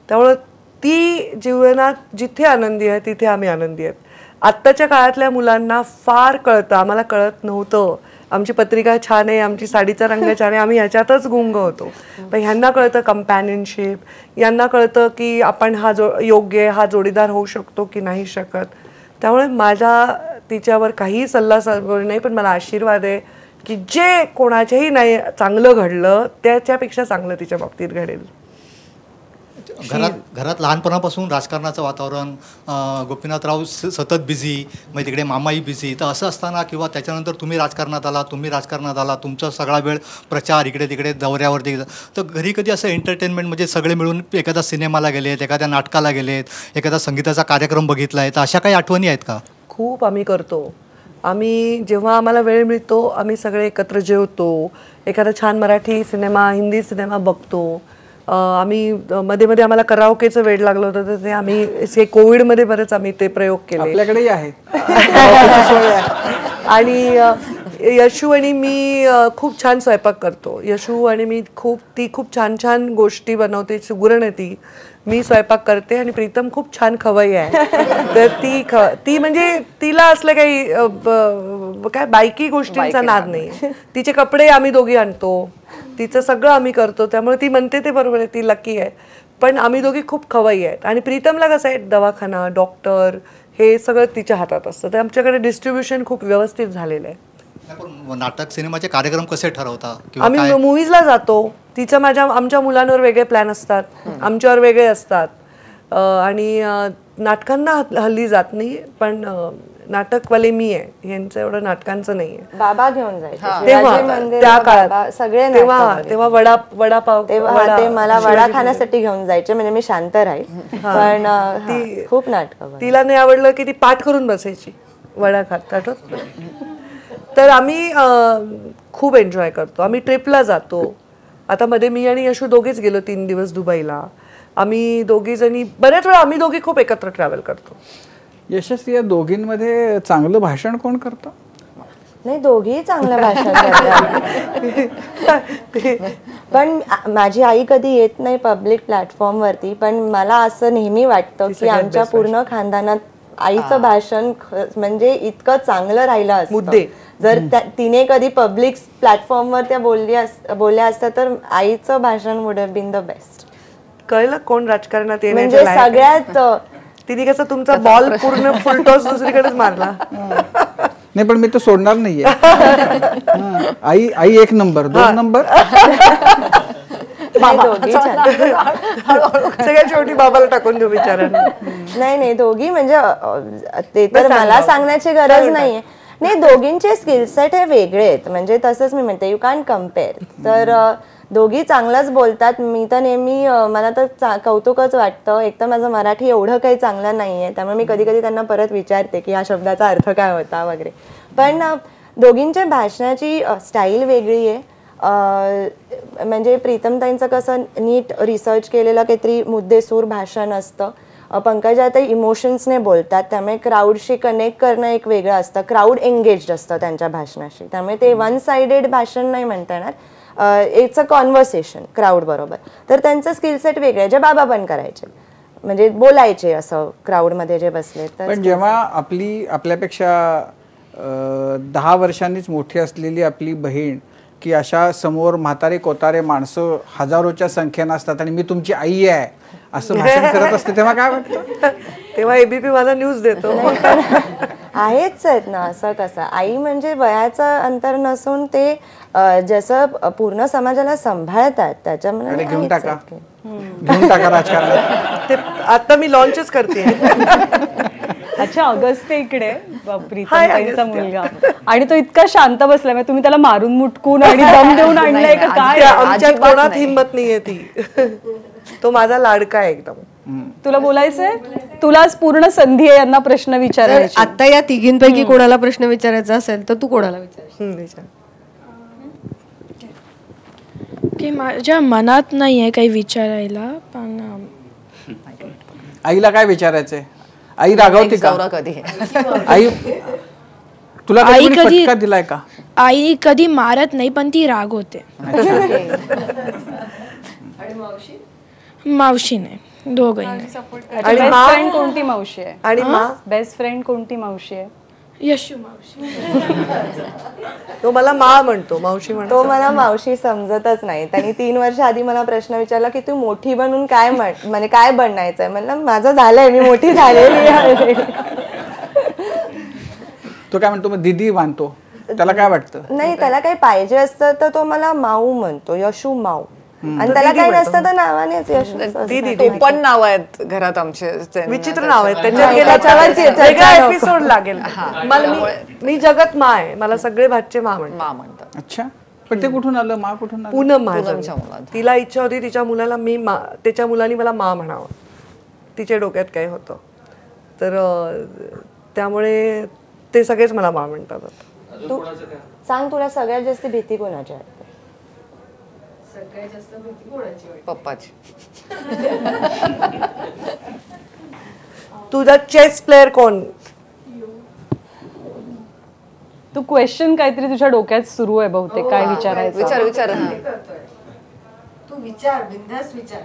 त्यामुळं ती जीवनात जिथे आनंदी आहे तिथे आम्ही आनंदी आहेत. आत्ताच्या काळातल्या मुलांना फार कळतं, आम्हाला कळत नव्हतं. आमची पत्रिका छान आहे, आमची साडीचा रंग छान आहे, आम्ही ह्याच्यातच गुंग होतो. पण ह्यांना कळतं कंपॅनियनशिप, यांना कळतं की आपण हा योग्य आहे, हा जोडीदार होऊ शकतो की नाही शकत. त्यामुळे माझा तिच्यावर काही सल्ला नाही, पण मला आशीर्वाद आहे की जे कोणाच्याही नाही चांगलं घडलं त्याच्यापेक्षा चांगलं तिच्या बाबतीत घडेल. घरात लहानपणापासून राजकारणाचं वातावरण, गोपीनाथराव सतत बिझी, मग तिकडे मामाही बिझी, तर असं असताना किंवा त्याच्यानंतर तुम्ही राजकारणात आला, तुमचा सगळा वेळ प्रचार इकडे तिकडे दौऱ्यावरती, तर घरी कधी असं एंटरटेनमेंट म्हणजे सगळे मिळून एखाद्या सिनेमाला गेलेत, एखाद्या नाटकाला गेलेत, एखादा संगीताचा कार्यक्रम बघितला आहे, तर अशा काही आठवणी आहेत का? खूप आम्ही करतो. आम्ही जेव्हा आम्हाला वेळ मिळतो आम्ही सगळे एकत्र जेवतो, एखादा छान मराठी सिनेमा, हिंदी सिनेमा बघतो. आम्ही मध्ये मध्ये आम्हाला कराओकेचं वेळ लागलं होतं, तर ते आम्ही कोविडमध्ये बरेच आम्ही ते प्रयोग केले. आपल्याकडेही आहे. आणि यशू आणि मी खूप छान स्वयंपाक करतो. यशू आणि मी ती खूप छान छान गोष्टी बनवते, सुगरण आहे ती. मी स्वयंपाक करते आणि प्रीतम खूप छान खवय्यी आहे. तर ती म्हणजे तिला असलं काही काय बायकी गोष्टींचा नाद नाही. तिचे कपडे आम्ही दोघी आणतो, तिचं सगळं आम्ही करतो, त्यामुळे ती म्हणते ते बरोबर आहे, ती लकी आहे. पण आम्ही दोघी खूप खवय्यी आहेत. आणि प्रीतमला कसं आहे, दवाखाना, डॉक्टर हे सगळं तिच्या हातात असतं, तर आमच्याकडे डिस्ट्रीब्युशन खूप व्यवस्थित झालेलं आहे. नाटक सिनेमाचे कार्यक्रम कसे ठरवता? आम्ही मूवीजला जातो, तिचं आमच्या मुलांवर वेगळे प्लॅन असतात, आमच्यावर वेगळे असतात. आणि नाटकांना हल्ली जात नाही, पण नाटकवाले मी आहे, यांचं एवढं नाटकांचं नाहीये. बाबा घेऊन जायचे तेव्हा शिवाजी मंदिर, त्या बाबा, काळात सगळे तेव्हा वडापाव तेव्हा ते मला वडा खाण्यासाठी घेऊन जायचे, म्हणजे मी शांत राहील. पण खूप नाटकं. तिला नाही आवडलं की ती पाठ करून बसायची वडा खात. आठवत? तर आम्ही खूप एन्जॉय करतो. आम्ही ट्रिपला जातो. आता मध्ये मी आणि यशू दोघेच गेलो 3 दिवस दुबईला. आम्ही दोघी जणी बऱ्याच वेळा आम्ही दोघे खूप एकत्र ट्रॅव्हल करतो. यशस्वी, या दोघींमध्ये चांगलं भाषण कोण करतं? नाही, दोघेही चांगलं भाषण करतात. पण माझी आई कधी येत नाही पब्लिक प्लॅटफॉर्मवरती, पण मला असं नेहमी वाटतं की आमच्या पूर्ण खानदानात आईचं भाषण म्हणजे इतकं चांगलं राहिलं असतं. मुद्दे जर तिने कधी पब्लिक प्लॅटफॉर्मवर त्या बोलल्या असत्या तर आईचं भाषण would have been the best. कळलं कोण राजकारणात म्हणजे सगळ्यात तिने कसं तुमचा बॉल पूर्ण फुलटॉस दुसरीकडेच मारला. नाही, पण मी तो सोडणार नाहीये. आई आई 1 नंबर 2 नंबर. सगळ्यात शेवटी बाबाला टाकून देऊ बिचारांना. नाही, दोघी म्हणजे ते तर मला सांगण्याची गरज नाहीये. नाही, दोघींचे स्किल सेट हे वेगळे आहेत. म्हणजे तसंच मी म्हणते, यू कॅन कम्पेअर. तर दोघी चांगलंच बोलतात. मी तर नेहमी मला तर कौतुकच वाटतं. एक तर माझं मराठी एवढं काही चांगलं नाहीये, त्यामुळे मी कधी कधी त्यांना परत विचारते की या शब्दाचा अर्थ काय होता वगैरे. पण दोघींच्या भाषणाची स्टाईल वेगळी आहे. म्हणजे प्रीतमताईंचं कसं नीट रिसर्च केलेलं काहीतरी मुद्देसूर भाषण असतं. पंकजाताई इमोशन्सने बोलतात, त्यामुळे क्राऊडशी कनेक्ट करणं एक वेगळं असतं. क्राऊड एंगेज्ड असतं त्यांच्या भाषणाशी, त्यामुळे ते वन साइडेड भाषण नाही म्हणता येणार. इट्स अ कॉन्व्हर्सेशन क्राऊड बरोबर. तर त्यांचं स्किल सेट वेगळं आहे, जे बाबा पण करायचे, म्हणजे बोलायचे असं क्राऊडमध्ये जे बसले. तर पण जेव्हा आपल्यापेक्षा 10 वर्षांनीच मोठी असलेली आपली बहीण की अशा समोर म्हातारे कोतारे माणसं हजारोच्या संख्येनं असतात आणि मी तुमची आई आहे असं भाषण करत असते, तेव्हा काय वाटतं? तेव्हा एबीपी मला न्यूज देतो. आहेच आहेत ना. असं कसं, आई म्हणजे वयाचं अंतर नसून ते जसं पूर्ण समाजाला सांभाळतात त्याच्यामुळे घेऊन टाका राजकारणात. ते आता मी लॉन्चच करते. अच्छा, अगस्त्य इकडे प्रीतमताईंचा मुलगा, आणि तो इतका शांत बसलाय, म्हणजे तुम्ही त्याला मारून मुटकून आणि दम देऊन आणलाय का काय? आमच्यात कोणात हिंमत नाहीये ती. तो माझा लाडका आहे एकदम. तुला बोलायचंय? तुलाच पूर्ण संधी आहे यांना प्रश्न विचारायची. आता या तिघींपैकी कोणाला प्रश्न विचारायचा असेल तर तू कोणाला विचार? की माझ्या मनात नाही आहे काही विचारायला, पण आईला काय विचारायचंय? आई रागावते का कधी? आई तुला कधी फटका दिलाय का? आई कधी मारत नाही, पण ती राग होते. मावशी नाही, दोघही नाही. बेस्ट फ्रेंड कोणती मावशी आहे? आणि बेस्ट फ्रेंड कोणती मावशी आहे? यशू मावशी. तो मला मा म्हणतो, मावशी म्हणतो. तो मला मावशी समजतच नाही. त्यांनी 3 वर्ष आधी मला प्रश्न विचारला की तू मोठी बनून काय म्हणजे काय बनायचंय. म्हणलं माझं झालंय, मी मोठी झालेली आहे. तो काय म्हणतो? मग दीदी मानतो. त्याला काय वाटतं? नाही, त्याला काही पाहिजे असतं तर तो मला माऊ म्हणतो, यशू माऊ. आणि त्याला काही नसतं तर नावानेच यशू. पण नाव आहेत घरात आमचे, विचित्र नाव आहेत. त्याच्यावर एपिसोड लागेल. मी जगत मा आहे, मला सगळे भाचे मा म्हणतात. अच्छा, पण ते कुठून आलं? मा कुठून आलं? पूनम माझ्या. तिला इच्छा होती तिच्या मुलाला मी त्याच्या मुलांनी मला मा म्हणावं. तिच्या डोक्यात काय होतं, तर त्यामुळे ते सगळेच मला मा म्हणतात. तू सांग, तुला सगळ्यात जास्त भीती कोणाची वाटते? सगळ्यात जास्त भीती कोणाची वाटते? पप्पाची. तुझा चेस प्लेअर कोण? तू क्वेश्चन काहीतरी तुझ्या डोक्यात सुरू आहे बहुतेक, काय विचारायचं? विचार. तू विचार, बिनधास्त विचार.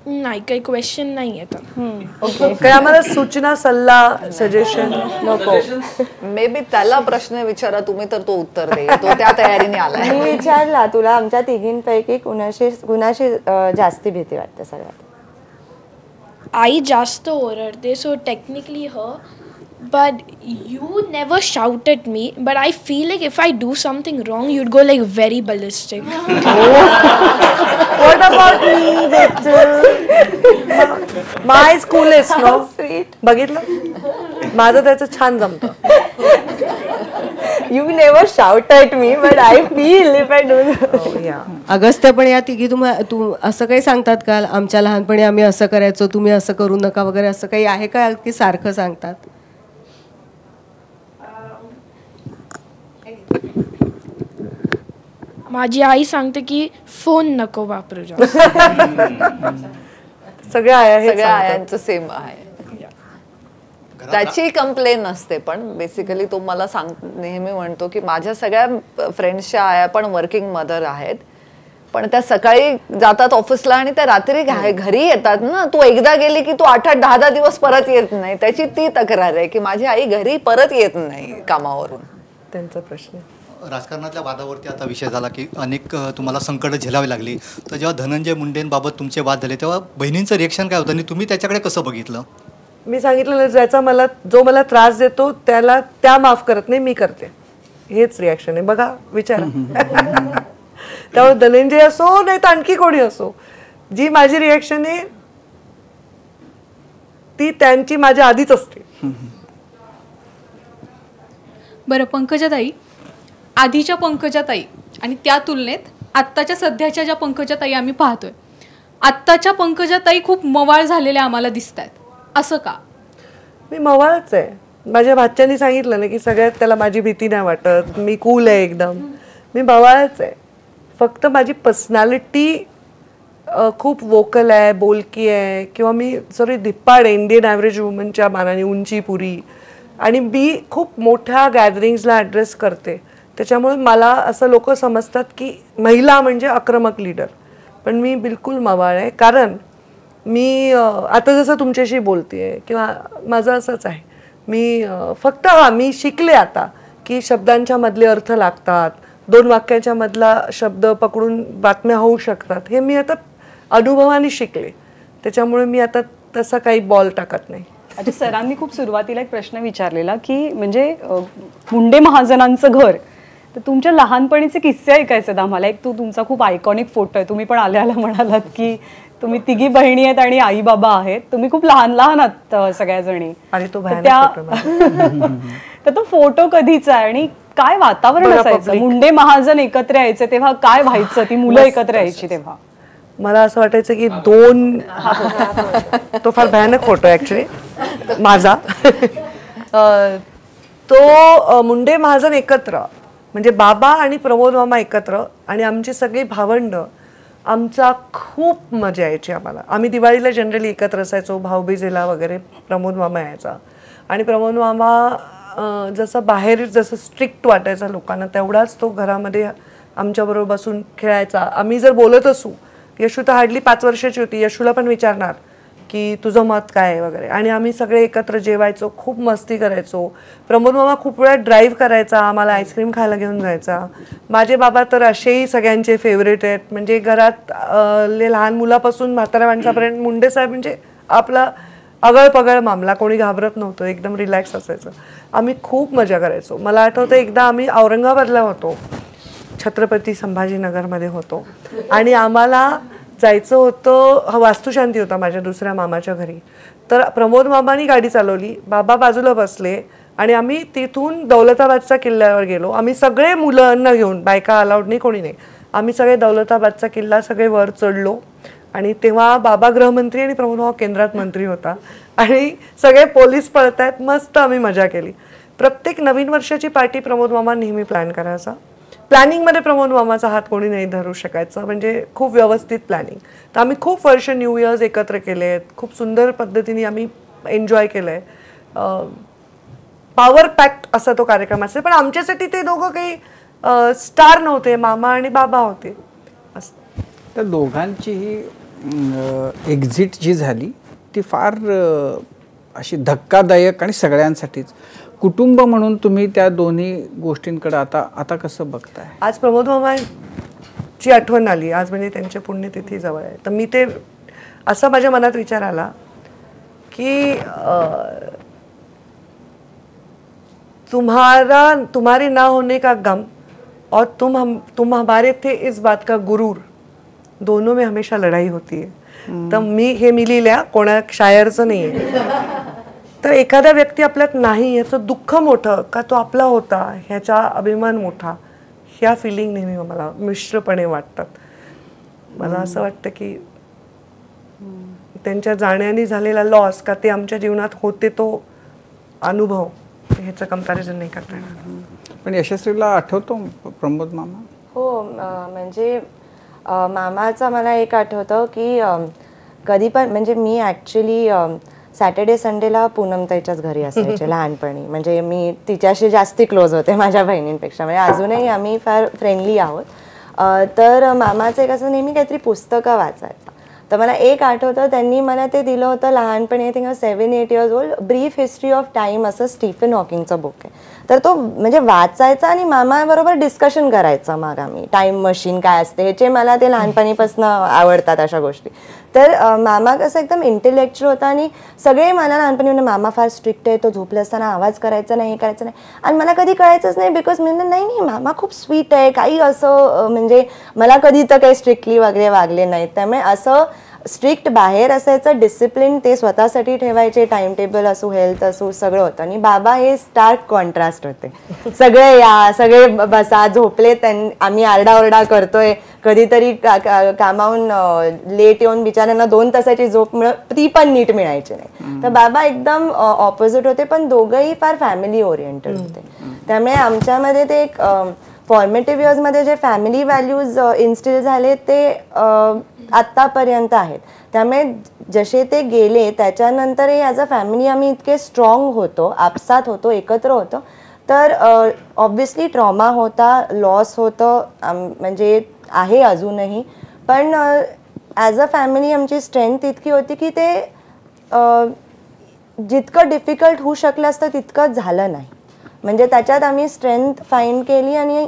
नाही, काही क्वेश्चन नाही येत. काय आम्हाला सूचना, सल्ला, सजेशन नको? मे बी त्याला प्रश्न विचारा तुम्ही, तर तो उत्तर देईल. तो त्या तयारीने आलाय. मी विचारला तुला आमच्या तिघींपैकी कुणाशी जास्ती भीती वाटते सगळ्यात? आई जास्त ओरडते, so technically but you never shout at me, but I feel like if I do something wrong you'd go like very ballistic. What about me? My school is no sweet. बघितलं? माझं त्याचं छान जमतं. You never shout at me but I feel if I do. Agastya पण या तिघी तू असं काही सांगतात का, आमच्या लहानपणी आम्ही असं करायचो तुम्ही असं करू नका वगैरे, असं काही आहे का की सारखं सांगतात? माझी आई सांगते की फोन नको वापरू जास्त. सगळ्या आयांचं सेम आहे. त्याची कंप्लेन असते, पण बेसिकली तो मला नेहमी म्हणतो की माझ्या सगळ्या फ्रेंड्सच्या आया पण वर्किंग मदर आहेत, पण त्या सकाळी जातात ऑफिसला आणि त्या रात्री घरी येतात ना, तू एकदा गेली की तू 8-8, 10-10 दिवस परत येत नाही. त्याची ती तक्रार आहे की माझी आई घरी परत येत नाही कामावरून. त्यांचा प्रश्न. राजकारणातल्या वादावरती आता विषय झाला की अनेक तुम्हाला संकट झेलावी लागली, तर जेव्हा धनंजय मुंडेंबाबत तुमचे वाद झाले तेव्हा बहिणींचं रिएक्शन काय होतं आणि तुम्ही त्याच्याकडे कसं बघितलं? मी सांगितलं जो मला त्रास देतो त्याला त्या माफ करत नाही, मी करते. हेच रिॲक्शन आहे. बघा, विचारा. त्यामुळे धनंजय असो नाही तर आणखी कोणी असो, जी माझी रिॲक्शन आहे ती त्यांची माझ्या आधीच असते. बरं पंकजाताई, आधीच्या पंकजाताई आणि त्या तुलनेत आत्ताच्या सध्याच्या ज्या पंकजाताई आम्ही पाहतोय, आत्ताच्या पंकजाताई खूप मवाळ झालेल्या आम्हाला दिसत आहेत, असं का? मी मवाळच आहे. माझ्या भाच्यानी सांगितलं ना की सगळ्यात त्याला माझी भीती नाही वाटत, मी कूल आहे एकदम. मी मवाळच आहे, फक्त माझी पर्सनॅलिटी खूप वोकल आहे, बोलकी आहे, किंवा मी धिप्पाड इंडियन ॲव्हरेज वुमनच्या मानाने उंची पुरी, आणि मी खूप मोठ्या गॅदरिंग्सला ॲड्रेस करते. त्याच्यामुळे मला असं लोक समजतात की महिला म्हणजे आक्रमक लीडर, पण मी बिलकुल मवाळ आहे. कारण मी आता जसं तुमच्याशी बोलतेय किंवा माझं असंच आहे, मी फक्त मी शिकले आता की शब्दांच्या मधले अर्थ लागतात, 2 वाक्याच्या मधला शब्द पकडून बातम्या होऊ शकतात, हे मी आता अनुभवाने शिकले. त्याच्यामुळे मी आता तसा काही बॉल टाकत नाही. अच्छा, सरांनी खूप सुरुवातीला एक प्रश्न विचारलेला की म्हणजे मुंडे महाजनांचं घर, तर तुमच्या लहानपणीचे किस्से ऐकायचे आम्हाला. एक तुमचा खूप आयकॉनिक फोटो आहे, तुम्ही पण आल्या म्हणालात की तुम्ही तिघी बहिणी आहेत आणि आई बाबा आहेत, तुम्ही खूप लहान लहान आहात सगळ्याजणी, आणि तो तर तो फोटो कधीचा आहे आणि काय वातावरण असायचं? मुंडे महाजन एकत्र यायचे तेव्हा काय व्हायचं? ती मुलं एकत्र यायची तेव्हा मला असं वाटायचं की तो फार भयानक फोटो ऍक्च्युली माझा. तो मुंडे महाजन एकत्र म्हणजे बाबा आणि प्रमोद मामा एकत्र, आणि आमची सगळी भावंड, आमचा खूप मजा यायची आम्हाला. आम्ही दिवाळीला जनरली एकत्र असायचो, भाऊबीजेला वगैरे प्रमोद मामा यायचा. आणि प्रमोद मामा जसं स्ट्रिक्ट वाटायचा लोकांना, तेवढाच तो घरामध्ये आमच्याबरोबर बसून खेळायचा. आम्ही जर बोलत असू, यशू तर हार्डली 5 वर्षाची होती, यशूला पण विचारणार की तुझं मत काय आहे वगैरे, आणि आम्ही सगळे एकत्र जेवायचो, खूप मस्ती करायचो. प्रमोद मामा खूप वेळा ड्राईव्ह करायचा, आम्हाला आईस्क्रीम खायला घेऊन जायचा. माझे बाबा तर असेही सगळ्यांचे फेवरेट आहेत, म्हणजे घरात लहान मुलापासून म्हाताऱ्या माणसापर्यंत मुंडे साहेब म्हणजे आपला अगळपगळ मामला, कोणी घाबरत नव्हतं, एकदम रिलॅक्स असायचं. आम्ही खूप मजा करायचो. मला आठवतं एकदा आम्ही औरंगाबादला होतो, छत्रपती संभाजीनगरमध्ये होतो, आणि आम्हाला जायचं होतं, वास्तुशांती होता माझ्या दुसऱ्या मामाच्या घरी. तर प्रमोद मामानी गाडी चालवली, बाबा बाजूला बसले, आणि आम्ही तिथून दौलताबादच्या किल्ल्यावर गेलो. आम्ही सगळे मुलांना घेऊन, बायका अलाउड नाही, कोणी नाही, आम्ही सगळे दौलताबादचा किल्ला सगळे वर चढलो. आणि तेव्हा बाबा गृहमंत्री आणि प्रमोद मामा केंद्रात मंत्री होता, आणि सगळे पोलीस पळतायत, मस्त आम्ही मजा केली. प्रत्येक नवीन वर्षाची पार्टी प्रमोद मामा नेहमी प्लॅन करायचा. प्लॅनिंगमध्ये प्रमोद मामाचा हात कोणी नाही धरू शकायचं, म्हणजे खूप व्यवस्थित प्लॅनिंग. तर आम्ही खूप वर्ष न्यू इयर्स एकत्र केले आहेत, खूप सुंदर पद्धतीने आम्ही एन्जॉय केलं आहे. पॉवर पॅक्ट असा तो कार्यक्रम असेल, पण आमच्यासाठी ते दोघं काही स्टार नव्हते, मामा आणि बाबा होते. तर दोघांची ही एक्झिट जी झाली ती फार अशी धक्कादायक आणि सगळ्यांसाठीच. कुटुंब म्हणून तुम्ही त्या दोन्ही गोष्टींकडे आता कसं बघताय? आज प्रमोद मामाची आठवण आली आज, म्हणजे त्यांच्या पुण्यतिथी जवळ आहे. तर मी ते असा माझ्या मनात विचार आला की तुम्हारे ना होने का गम और तुम हमारे थे इस बात का गुरूर, दोनों में हमेशा लड़ाई होती है. तर मी लिहिल्या, कोणा शायरचं नाही आहे, तर एखादा व्यक्ती आपल्यात नाही याचं दुःख मोठं का तो आपला होता ह्याचा अभिमान मोठा, ह्या फिलिंग नेहमी मला मिश्रपणे वाटतात. मला असं वाटतं की त्यांच्या जाण्याने झालेला लॉस का ते आमच्या जीवनात होते तो अनुभव, ह्याचं कंपॅरिझन नाही करता येणार. पण यशस्वीला आठवतो प्रमोद मामा? हो, म्हणजे मामाचं मला एक आठवतं की कधी पण म्हणजे मी ॲक्च्युली सॅटर्डे संडेला पूनमताईच्याच घरी असायचे लहानपणी. म्हणजे मी तिच्याशी जास्ती क्लोज होते माझ्या बहिणींपेक्षा, म्हणजे अजूनही आम्ही फार फ्रेंडली आहोत. तर मामाचं एक असं नेहमी काहीतरी पुस्तकं वाचायचं. तर मला एक आठवतं त्यांनी मला ते दिलं होतं लहानपणी, I think 7-8 years old, brief history of time असं स्टीफन हॉकिंगचं बुक आहे. तर तो म्हणजे वाचायचा आणि मामाबरोबर डिस्कशन करायचं. मग आम्ही टाईम मशीन काय असते ह्याचे मला ते लहानपणीपासून आवडतात अशा गोष्टी. तर मामा कसं एकदम इंटेलेक्च्युअल होता आणि सगळे मला लहानपणी म्हणजे मामा फार स्ट्रिक्ट आहे, तो झोपले असताना आवाज करायचा नाही, हे करायचं नाही. आणि मला कधी कळायचंच नाही बिकॉज मी नाही नाही मामा खूप स्वीट आहे, काही असं म्हणजे मला कधी तर काही स्ट्रिक्टली वगैरे वागले नाहीत. त्यामुळे असं स्ट्रिक्ट बाहेर असायचं, डिसिप्लिन ते स्वतःसाठी ठेवायचे, टाइम टेबल असो, हेल्थ असो, सगळं होतं. आणि बाबा हे स्टार्क कॉन्ट्रास्ट होते. सगळे या, सगळे बसा, झोपले, आम्ही आरडाओरडा करतोय, कधीतरी कामावून लेट येऊन बिचाऱ्यांना 2 तासाची झोप ती पण नीट मिळायची नाही. तर बाबा एकदम ऑपोजिट होते, पण दोघंही फार फॅमिली ओरिएंटेड होते. त्यामुळे आमच्यामध्ये ते एक फॉर्मेटिव्ह इयर्समध्ये जे फॅमिली व्हॅल्यूज इन्स्टिल झाले ते आत्तापर्यंत आहेत. त्यामुळे जसे ते गेले त्याच्यानंतरही ॲज अ फॅमिली आम्ही इतके स्ट्रॉंग होतो, आपसात होतो, एकत्र होतो. तर ऑब्व्हियसली ट्रॉमा होता, लॉस होतं, म्हणजे आहे अजूनही. पण ॲज अ फॅमिली आमची स्ट्रेंथ इतकी होती की ते जितकं डिफिकल्ट होऊ शकलं असतं तितकं झालं नाही. म्हणजे त्याच्यात आम्ही स्ट्रेंथ फाईंड केली आणि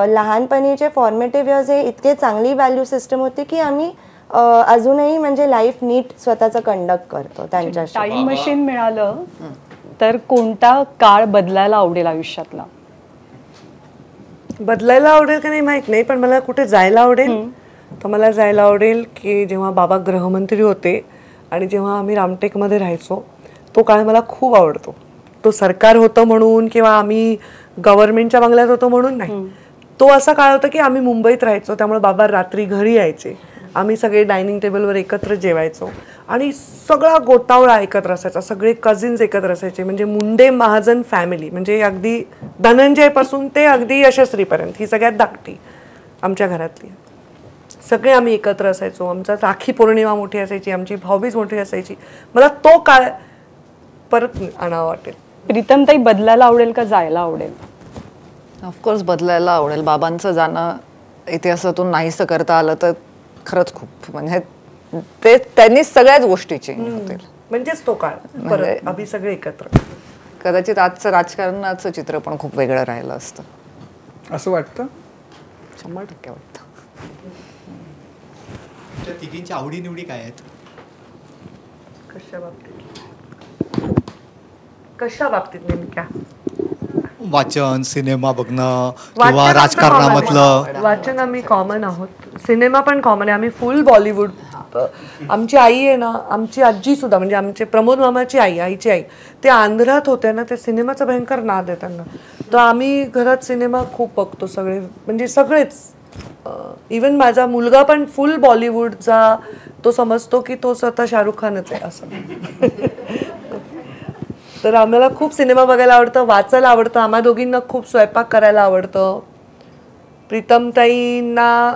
लहानपणीचे फॉर्मेटिव्ह इयर्स हे इतके चांगली व्हॅल्यू सिस्टम होती की आम्ही अजूनही म्हणजे लाईफ नीट स्वतःचं कंडक्ट करतो त्यांच्याशी. टाइम मशीन मिळालं तर कोणता काळ बदलायला आवडेल आयुष्यातला? बदलायला आवडेल का नाही माहित नाही, पण मला कुठे जायला आवडेल. तर मला जायला आवडेल की जेव्हा बाबा गृहमंत्री होते आणि जेव्हा आम्ही रामटेकमध्ये राहायचो, तो काळ मला खूप आवडतो. तो सरकार होतं म्हणून किंवा आम्ही गव्हर्नमेंटच्या बंगल्यात होतो म्हणून नाही, तो असा काळ होता की आम्ही मुंबईत राहायचो. त्यामुळे बाबा रात्री घरी यायचे, आम्ही सगळे डायनिंग टेबलवर एकत्र जेवायचो आणि सगळा गोतावळा एकत्र असायचा, सगळे कझिन्स एकत्र असायचे. म्हणजे मुंडे महाजन फॅमिली, म्हणजे अगदी धनंजयपासून ते अगदी यशस्वीपर्यंत ही सगळ्यात धाकटी आमच्या घरातली. सगळे आम्ही एकत्र असायचो. आमचा राखी पौर्णिमा मोठी असायची, आमची भाऊबीज मोठी असायची. मला तो काळ परत आणावा वाटेल. प्रीतमताई, बदलायला आवडेल का जायला आवडेल? ऑफकोर्स बदलायला आवडेल. बाबांचं जाणं इतिहासातून नाहीसं करता आलं तर खरंच खूप, म्हणजे ते त्यांनी सगळ्याच गोष्टी चेंज होतील. म्हणजेच तो काळ परत आम्ही सगळे एकत्र. कदाचित आजचं राजकारणाचं चित्र पण खूप वेगळं राहिलं असतं असं वाटतं. 100% वाटतं. तिघींच्या आवडीनिवडी काय आहेत? कशा बाबतीत नेमक्या? वाचन, सिनेमा बघणं किंवा राजकारणामधलं? वाचन आम्ही कॉमन आहोत, सिनेमा पण कॉमन आहे. आम्ही फुल बॉलिवूड. आमची आई आहे ना, आमची आजी सुद्धा, म्हणजे आमचे प्रमोद मामाची आई, आईची आई, ते आंध्रात होत्या ना, ते सिनेमाचा भयंकर नाद आहे त्यांना. तर आम्ही घरात सिनेमा खूप बघतो सगळे, म्हणजे सगळेच. इवन माझा मुलगा पण फुल बॉलिवूडचा, तो समजतो की तो स्वतः शाहरुख खानच आहे असं. तर आम्हाला खूप सिनेमा बघायला आवडतं, वाचायला आवडतं. आम्हा दोघींना खूप स्वयंपाक करायला आवडतं. प्रीतमताईंना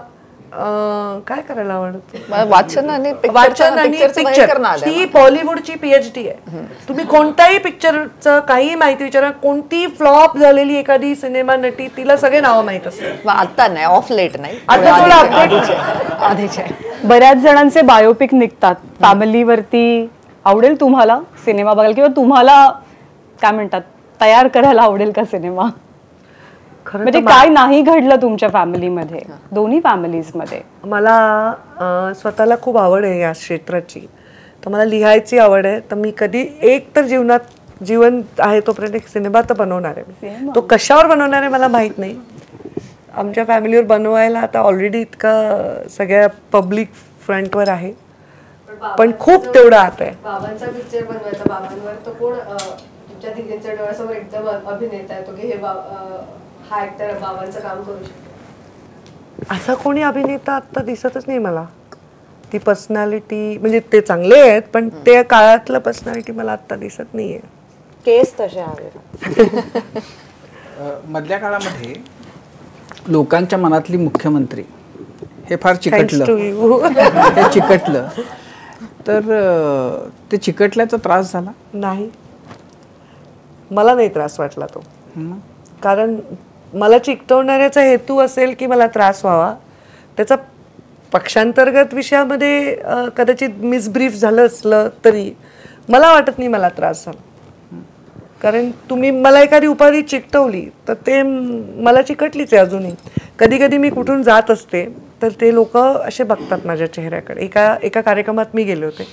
काय करायला आवडतं? वाचन आणि पिक्चर. ती बॉलिवूडची PhD आहे. तुम्ही कोणत्याही पिक्चरचं काही माहिती विचारा, कोणती फ्लॉप झालेली एखादी सिनेमा नटी, तिला सगळे नावं माहित असतात. आता नाही, ऑफ लेट नाही, आता थोडं अपडेट. बऱ्याच जणांचे बायोपिक निघतात. फॅमिलीवरती आवडेल तुम्हाला सिनेमा बघायला, किंवा तुम्हाला काय म्हणतात तयार करायला आवडेल का सिनेमा? म्हणजे काय नाही घडलं तुमच्या फॅमिलीमध्ये, दोन्ही फॅमिलीज मध्ये? मला स्वतःला खूप आवड आहे या क्षेत्राची, तर मला लिहायची आवड आहे. तर मी कधी एक तर जीवन आहे तोपर्यंत एक सिनेमा तर बनवणार आहे. तो कशावर बनवणार आहे मला माहित नाही. आमच्या फॅमिलीवर बनवायला आता ऑलरेडी इतका सगळ्या पब्लिक फ्रंटवर आहे. पण खूप तेवढं आत आहे. बाबांचा पिक्चर बनवायचा बाबांवर, तो कोण तुमच्या तिघांच्या डोळ्यासमोर एकदम अभिनेता येतो की हे हा ऍक्टर बाबांचं काम करू शकतो? असा कोणी अभिनेता आता दिसतच नाही मला. ती पर्सनॅलिटी म्हणजे ते चांगले आहेत, पण त्या काळातलं पर्सनॅलिटी मला आता दिसत नाहीये. केस तसे हवे. मधल्या काळामध्ये लोकांच्या मनातली मुख्यमंत्री हे फार चिकटलं. हे चिकटलं तर ते चिकटल्याचा त्रास झाला नाही. मला नाही त्रास वाटला तो. कारण मला चिकटवणाऱ्याचा हेतू असेल की मला त्रास व्हावा, त्याचा पक्षांतर्गत विषयामध्ये कदाचित मिसब्रीफ झालं असलं तरी मला वाटत नाही मला त्रास झाला. कारण तुम्ही मला एखादी उपाधी चिकटवली तर ते मला चिकटलीच आहे अजूनही. कधी कधी मी कुठून जात असते तर ते लोक असे बघतात माझ्या चेहऱ्याकडे. एका कार्यक्रमात मी गेले होते,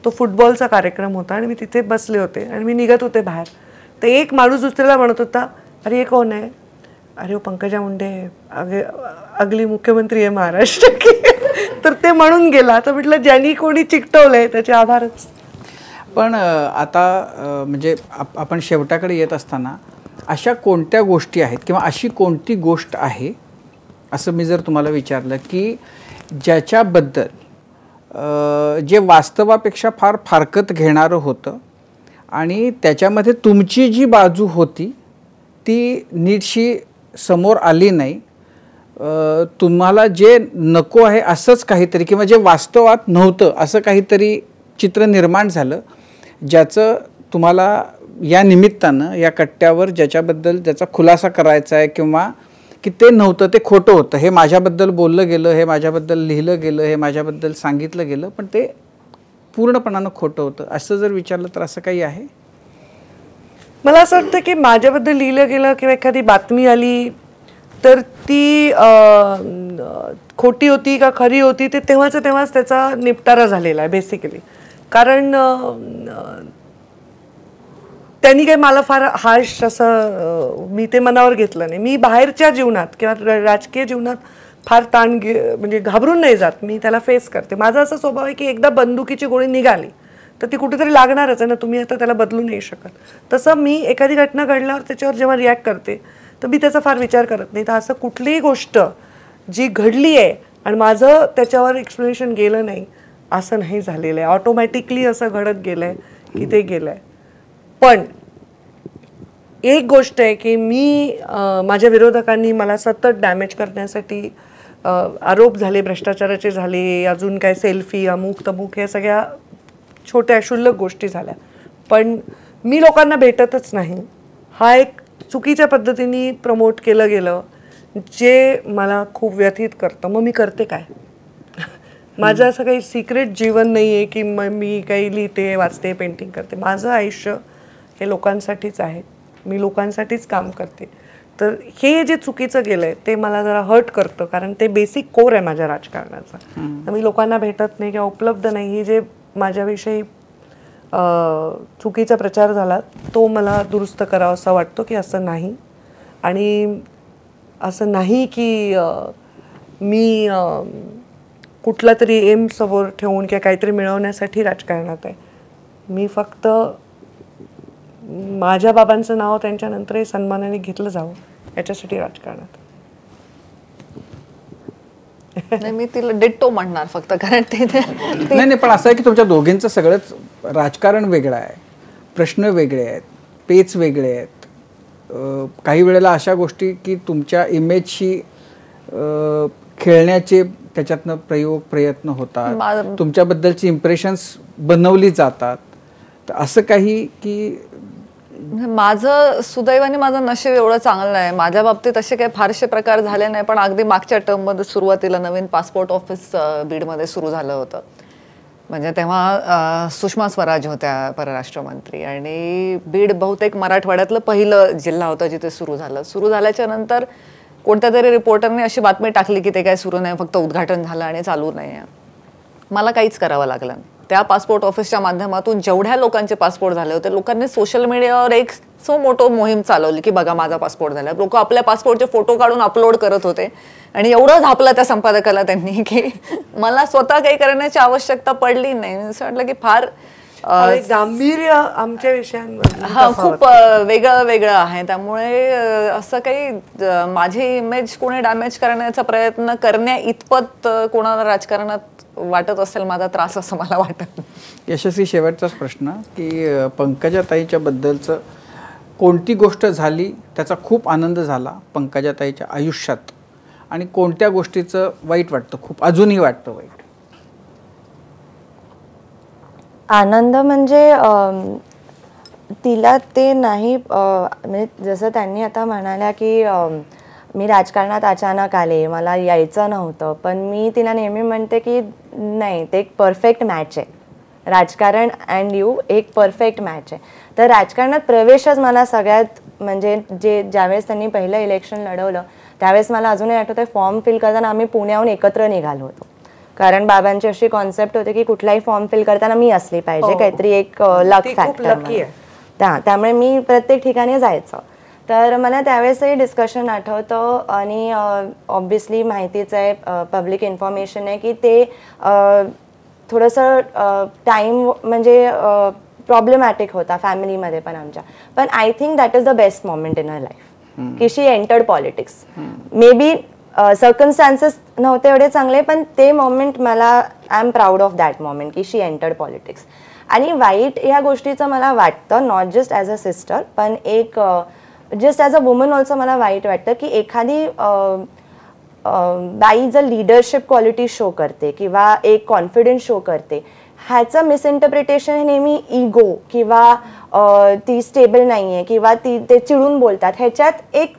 तो फुटबॉलचा कार्यक्रम होता आणि मी तिथे बसले होते आणि मी निघत होते बाहेर, तर एक माणूस दुसऱ्याला म्हणत होता, अरे हे कोण आहे? अरे हो पंकजा मुंडे, अगली मुख्यमंत्री आहे महाराष्ट्र की. तर ते म्हणून गेला. तर म्हटलं ज्यांनी कोणी चिकटवलंय त्याचे आभारच. पण आता म्हणजे आपण शेवटाकडे येत असताना अशा कोणत्या गोष्टी आहेत किंवा अशी कोणती गोष्ट आहे असं मी जर तुम्हाला विचारलं की ज्याच्याबद्दल जे वास्तवापेक्षा फार फारकत घेणारं होतं आणि त्याच्यामध्ये तुमची जी बाजू होती ती नीटशी समोर आली नाही, तुम्हाला जे नको आहे असंच काहीतरी किंवा जे वास्तवात नव्हतं असं काहीतरी चित्र निर्माण झालं, ज्याचं तुम्हाला या निमित्तानं या कट्ट्यावर ज्याच्याबद्दल ज्याचा खुलासा करायचा आहे किंवा की ते नव्हतं, ते खोटं होतं, हे माझ्याबद्दल बोललं गेलं, हे माझ्याबद्दल लिहिलं गेलं, हे माझ्याबद्दल सांगितलं गेलं, पण ते पूर्णपणानं खोटं होतं, असं जर विचारलं तर असं काही आहे? मला असं वाटतं की माझ्याबद्दल लिहिलं गेलं किंवा एखादी बातमी आली तर ती खोटी होती का खरी होती ते तेव्हाच त्याचा निपटारा झालेला आहे बेसिकली. कारण त्यांनी काही मला फार हार्श असं मी ते मनावर घेतलं नाही. मी बाहेरच्या जीवनात किंवा राजकीय जीवनात फार म्हणजे घाबरून नाही जात, मी त्याला फेस करते. माझा असा स्वभाव आहे की एकदा बंदुकीची गोळी निघाली तर ती कुठेतरी लागणारच आहे ना, तुम्ही आता त्याला बदलू नाही शकत. तसं मी एखादी घटना घडल्यावर त्याच्यावर जेव्हा रिॲक्ट करते तर मी त्याचा फार विचार करत नाही. तर असं कुठलीही गोष्ट जी घडली आहे आणि माझं त्याच्यावर एक्सप्लेनेशन गेलं नाही असं नाही झालेलं आहे. ऑटोमॅटिकली असं घडत गेलं आहे की ते गेलं आहे. पण एक गोष्ट आहे की मी माझ्या विरोधकांनी मला सतत डॅमेज करण्यासाठी आरोप झाले, भ्रष्टाचाराचे झाले, अजून काय सेल्फी अमुक तमुक, हे सगळ्या छोट्या क्षुल्लक गोष्टी झाल्या. पण मी लोकांना भेटतच नाही, हा एक चुकीच्या पद्धतीने प्रमोट केलं गेलं जे मला खूप व्यथित करतं. मग मी करते काय? माझं असं काही सिक्रेट जीवन नाही आहे की मी काही लिहिते, वाचते, पेंटिंग करते. माझं आयुष्य हे लोकांसाठीच आहे, मी लोकांसाठीच काम करते. तर हे जे चुकीचं गेलं आहे ते मला जरा हर्ट करतं, कारण ते बेसिक कोर आहे माझ्या राजकारणाचा. तर मी लोकांना भेटत नाही किंवा उपलब्ध नाही, ही जे माझ्याविषयी चुकीचा प्रचार झाला तो मला दुरुस्त करावा असा वाटतो की असं नाही. आणि असं नाही की मी कुठला तरी एम समोर ठेवून किंवा काहीतरी मिळवण्यासाठी राजकारणात आहे. मी फक्त माझ्या बाबांचं नाव त्यांच्यानंतरही सन्मानाने घेतलं जावं याच्यासाठी राजकारणात. नाही, मी तिला डिट्टो म्हणणार फक्त, कारण ते नाही, पण असं आहे की तुमच्या दोघींचं सगळंच राजकारण वेगळं आहे, प्रश्न वेगळे आहेत, पेच वेगळे आहेत. काही वेळेला अशा गोष्टी की तुमच्या इमेजशी खेळण्याचे त्याच्यातनं प्रयत्न होतात, तुमच्याबद्दलची इम्प्रेशन्स बनवली जातात. तर असं काही की माझं सुदैवाने माझं नशीब एवढं चांगलं आहे, माझ्या बाबतीत असे काही फारसे प्रकार झाले नाही. पण अगदी मागच्या टर्ममध्ये सुरुवातीला नवीन पासपोर्ट ऑफिस बीडमध्ये सुरू झालं होतं. म्हणजे तेव्हा सुषमा स्वराज होत्या परराष्ट्र मंत्री, आणि बीड बहुतेक मराठवाड्यातलं पहिलं जिल्हा होता जिथे सुरू झालं. सुरू झाल्याच्या नंतर कोणत्या तरी रिपोर्टरने अशी बातमी टाकली की ते काय सुरू नाही, फक्त उद्घाटन झालं आणि चालू नाही आहे. मला काहीच करावं लागलं नाही. त्या पासपोर्ट ऑफिसच्या माध्यमातून जेवढ्या लोकांचे पासपोर्ट झाले होते, लोकांनी सोशल मीडियावर एक सो मोठं मोहीम चालवली की बघा माझा पासपोर्ट झाला. लोक आपल्या पासपोर्टचे फोटो काढून अपलोड करत होते आणि एवढं झापलं त्या संपादकाला त्यांनी की मला स्वतः काही करण्याची आवश्यकता पडली नाही. असं वाटलं की फार गांभीर्य आमच्या विषयांमध्ये खूप वेगळं वेगळं आहे. त्यामुळे असं काही माझी इमेज कोणी डॅमेज करण्याचा प्रयत्न करण्या इतपत कोणाला राजकारणात वाटत असेल माझा त्रास असं मला वाटत. यशस्वी, शेवटचाच प्रश्न की पंकजाताईच्या बद्दलचं कोणती गोष्ट झाली त्याचा खूप आनंद झाला पंकजाताईच्या आयुष्यात आणि कोणत्या गोष्टीचं वाईट वाटतं, खूप अजूनही वाटतं वाईट? आनंद म्हणजे तिला ते नाही, म्हणजे जसं त्यांनी आता म्हणाल्या की मी राजकारणात अचानक आले, मला यायचं नव्हतं, पण मी तिला नेहमी म्हणते की नाही, ते एक परफेक्ट मॅच आहे. राजकारण अँड यू एक परफेक्ट मॅच आहे. तर राजकारणात प्रवेशच मला सगळ्यात म्हणजे ज्यावेळेस त्यांनी पहिलं इलेक्शन लढवलं त्यावेळेस मला अजूनही आठवतं, फॉर्म फिल करताना आम्ही पुण्याहून एकत्र निघालो होतो. कारण बाबांची अशी कॉन्सेप्ट होती की कुठलाही फॉर्म फिल करताना मी असली पाहिजे, काहीतरी एक लक फॅक्टर. त्यामुळे मी प्रत्येक ठिकाणी जायचं. तर मला त्यावेळेसही डिस्कशन आठवतं आणि ऑब्व्हियसली माहितीच आहे, पब्लिक इन्फॉर्मेशन आहे की ते थोडंसं टाईम म्हणजे प्रॉब्लेमॅटिक होता फॅमिलीमध्ये पण आमच्या. पण I think that is the best moment in her life की she entered politics. Maybe circumstances नव्हते एवढे चांगले, पण ते मोमेंट मला I am proud of that moment की शी एंटर्ड पॉलिटिक्स. आणि वाईट ह्या गोष्टीचं मला वाटतं, not just as a sister पण एक just as a woman also मला वाईट वाटतं की एखादी बाई जर लिडरशिप क्वालिटी शो करते किंवा एक कॉन्फिडन्स शो करते, ह्याचं मिसइंटरप्रिटेशन हे नेहमी इगो किंवा ती स्टेबल नाही आहे किंवा ते चिडून बोलतात, ह्याच्यात एक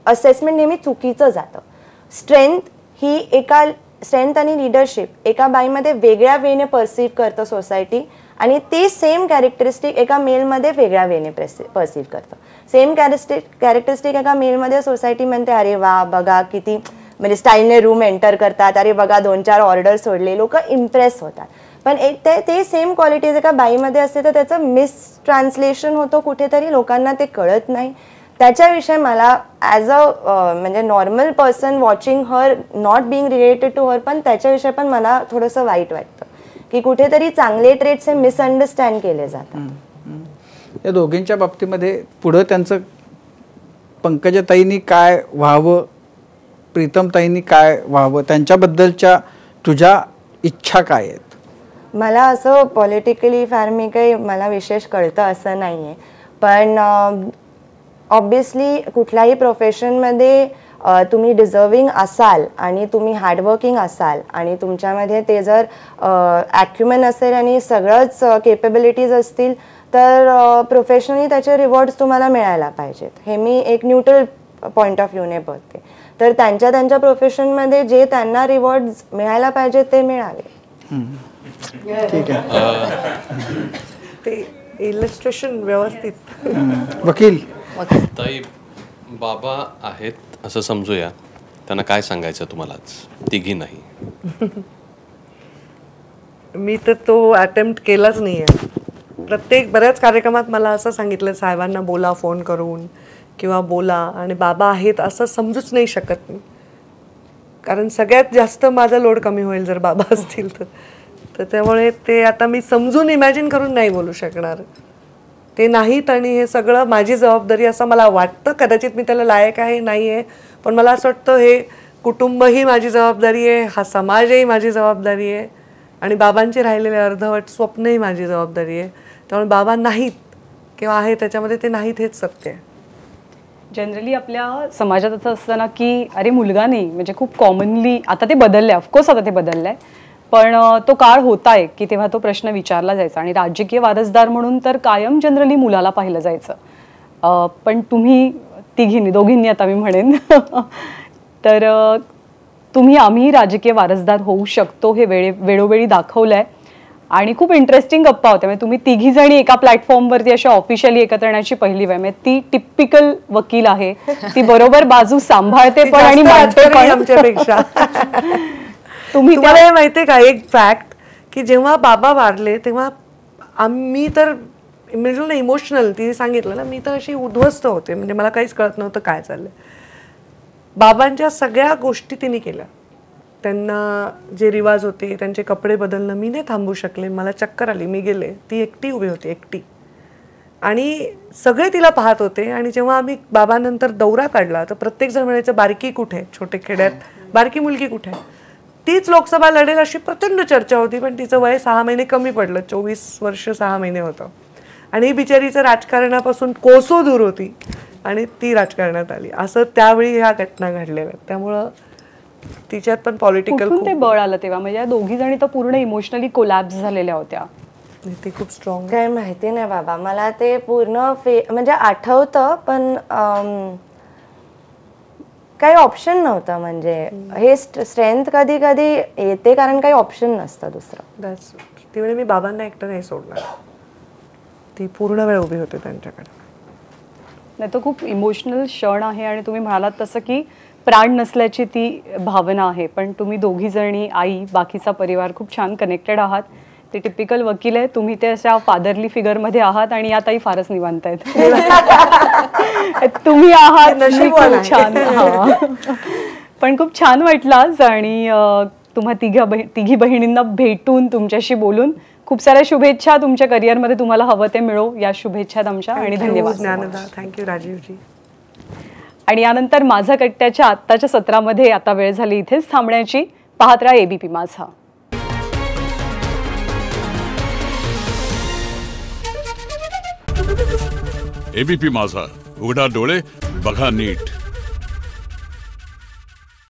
असेसमेंट नेहमी चुकीचं जातं. स्ट्रेंथ आणि लिडरशिप एका बाईमध्ये वेगळ्या वेने परसिव्ह करतं सोसायटी आणि ते सेम कॅरेक्टरिस्टिक एका मेलमध्ये वेगळ्या वेने परसिव्ह करतं. सेम कॅरेक्टरिस्टिक एका मेलमध्ये सोसायटी म्हणते अरे वा बघा किती म्हणजे स्टाईलने रूम एंटर करतात, अरे बघा 2-4 ऑर्डर सोडले, लोक इम्प्रेस होतात. पण ते सेम क्वालिटीज एका बाईमध्ये असते तर त्याचं मिसट्रान्सलेशन होतं कुठेतरी, लोकांना ते कळत नाही. त्याच्याविषयी मला ॲज अ म्हणजे normal person watching her, not being related to her, पण त्याच्याविषयी पण मला थोडंसं वाईट वाटतं की कुठेतरी चांगले ट्रेट्स हे मिसअंडरस्टँड केले जातात. या दोघींच्या बाबतीमध्ये पुढं त्यांचं पंकजाताईंनी काय व्हावं, प्रीतमताईंनी काय व्हावं, त्यांच्याबद्दलच्या तुझ्या इच्छा काय आहेत? मला असं पॉलिटिकली फार मी काही मला विशेष कळतं असं नाही आहे, पण ऑब्व्हियसली कुठल्याही प्रोफेशनमध्ये तुम्ही डिझर्विंग असाल आणि तुम्ही हार्डवर्किंग असाल आणि तुमच्यामध्ये ते जर ॲक्युमेन असेल आणि सगळंच केपेबिलिटीज असतील तर प्रोफेशनली त्याचे रिवॉर्ड्स तुम्हाला मिळायला पाहिजेत. हे मी एक न्यूट्रल पॉईंट ऑफ व्ह्यूने बघते. तर त्यांच्या प्रोफेशनमध्ये जे त्यांना रिवॉर्ड्स मिळायला पाहिजेत ते मिळावे. ठीक आहे. ते इलस्ट्रेशन व्यवस्थित. वकील ताई, बाबा आहेत असं समजूया, त्यांना काय सांगायचं तुम्हाला तिघी नाही? मी तर तो अटेम्प्ट केलाच नाही आहे. बऱ्याच कार्यक्रमात मला असं सांगितलं साहेबांना बोला फोन करून किंवा बोला, आणि बाबा आहेत असं समजूच नाही शकत मी, कारण सगळ्यात जास्त माझा लोड कमी होईल जर बाबा असतील तर त्यामुळे ते आता मी समजून इमॅजिन करून नाही बोलू शकणार. ते नाहीत आणि हे सगळं माझी जबाबदारी असं मला वाटतं. कदाचित मी त्याला लायक आहे नाही आहे, पण मला असं वाटतं हे कुटुंबही माझी जबाबदारी आहे, हा समाजही माझी जबाबदारी आहे आणि बाबांची राहिलेले अर्धवट स्वप्नही माझी जबाबदारी आहे. त्यामुळे बाबा नाहीत किंवा आहे त्याच्यामध्ये ते नाहीत हेच सत्य आहे. जनरली आपल्या समाजात असं असतं ना की अरे मुलगा नाही, म्हणजे खूप कॉमनली आता ते बदललं आहे, ऑफकोर्स आता ते बदललं आहे, पण तो काळ होता आहे की तेव्हा तो प्रश्न विचारला जायचा आणि राजकीय वारसदार म्हणून तर कायम जनरली मुलाला पाहिलं जायचं. पण तुम्ही तिघींनी, दोघींनी आता मी म्हणेन तर आम्ही राजकीय वारसदार होऊ शकतो हे वेळोवेळी दाखवलं आहे आणि खूप इंटरेस्टिंग गप्पा होत्या. म्हणजे तुम्ही तिघी जणी एका प्लॅटफॉर्मवरती अशा ऑफिशियली एकत्र येण्याची पहिली वेळ. म्हणजे ती टिपिकल वकील आहे, ती बरोबर बाजू सांभाळते पण आणि मांडते पण. आमच्यापेक्षा तुम्हाला माहितीये का एक फॅक्ट की जेव्हा बाबा वारले तेव्हा मी तर म्हणजे इमोशनल, तिने सांगितलं ना, मी तर अशी उद्ध्वस्त होते, म्हणजे मला काहीच कळत नव्हतं काय चाललंय. बाबांच्या सगळ्या गोष्टी तिने केल्या. त्यांना जे रिवाज होते, त्यांचे कपडे बदलणं मी नाही थांबू शकले, मला चक्कर आली, मी गेले. ती एकटी उभी होती, एकटी, आणि सगळे तिला पाहत होते. आणि जेव्हा आम्ही बाबानंतर दौरा काढला तर प्रत्येक जण म्हणायचं बारकी कुठे, छोटे खेड्यात बारकी मुलगी कुठे. तीच लोकसभा लढेल अशी प्रचंड चर्चा होती, पण तिचं वय 6 महिने कमी पडलं, 24 वर्ष 6 महिने होतं. आणि ही बिचारीचं राजकारणापासून कोसो दूर होती आणि ती राजकारणात आली. असं त्यावेळी ह्या घटना घडलेल्या. त्यामुळं तिच्यात पण पॉलिटिकल ते बळ आलं तेव्हा, म्हणजे या दोघी जणी तर पूर्ण इमोशनली कोलॅप्स झालेल्या होत्या. ती खूप स्ट्रॉंग. काय माहिती नाही बाबा, मला ते पूर्ण म्हणजे आठवतं, पण काही ऑप्शन नव्हतं. म्हणजे हे स्ट्रेंथ कधी कधी येते कारण काही ऑप्शन नसतं दुसरं. ती म्हणजे मी बाबांना एकटं नाही सोडणार, ती पूर्ण वेळ उभी होते त्यांच्याकडे. नाही तर खूप इमोशनल क्षण आहे. आणि तुम्ही म्हणालात तसं की प्राण नसल्याची ती भावना आहे, पण तुम्ही दोघी जणी, आई, बाकीचा परिवार खूप छान कनेक्टेड आहात. ते टिपिकल वकील आहे, तुम्ही ते अशा फादरली फिगरमध्ये आहात, आणि या ताई फारच निवांत आहेत. तुम्ही आहात खूप छान. पण खूप छान वाटलं आज, आणि तुम्हा तिघी बहिणींना भेटून, तुमच्याशी बोलून खूप साऱ्या शुभेच्छा. तुमच्या करिअरमध्ये तुम्हाला हवं ते मिळो, या शुभेच्छा आमच्या, आणि धन्यवाद. थँक्यू राजीवजी. आणि यानंतर माझा कट्ट्याच्या आत्ताच्या सत्रामध्ये आता वेळ झाली इथेच थांबण्याची. पाहत राहा ABP माझा. ABP माझा, उघडा डोळे बघा नीट.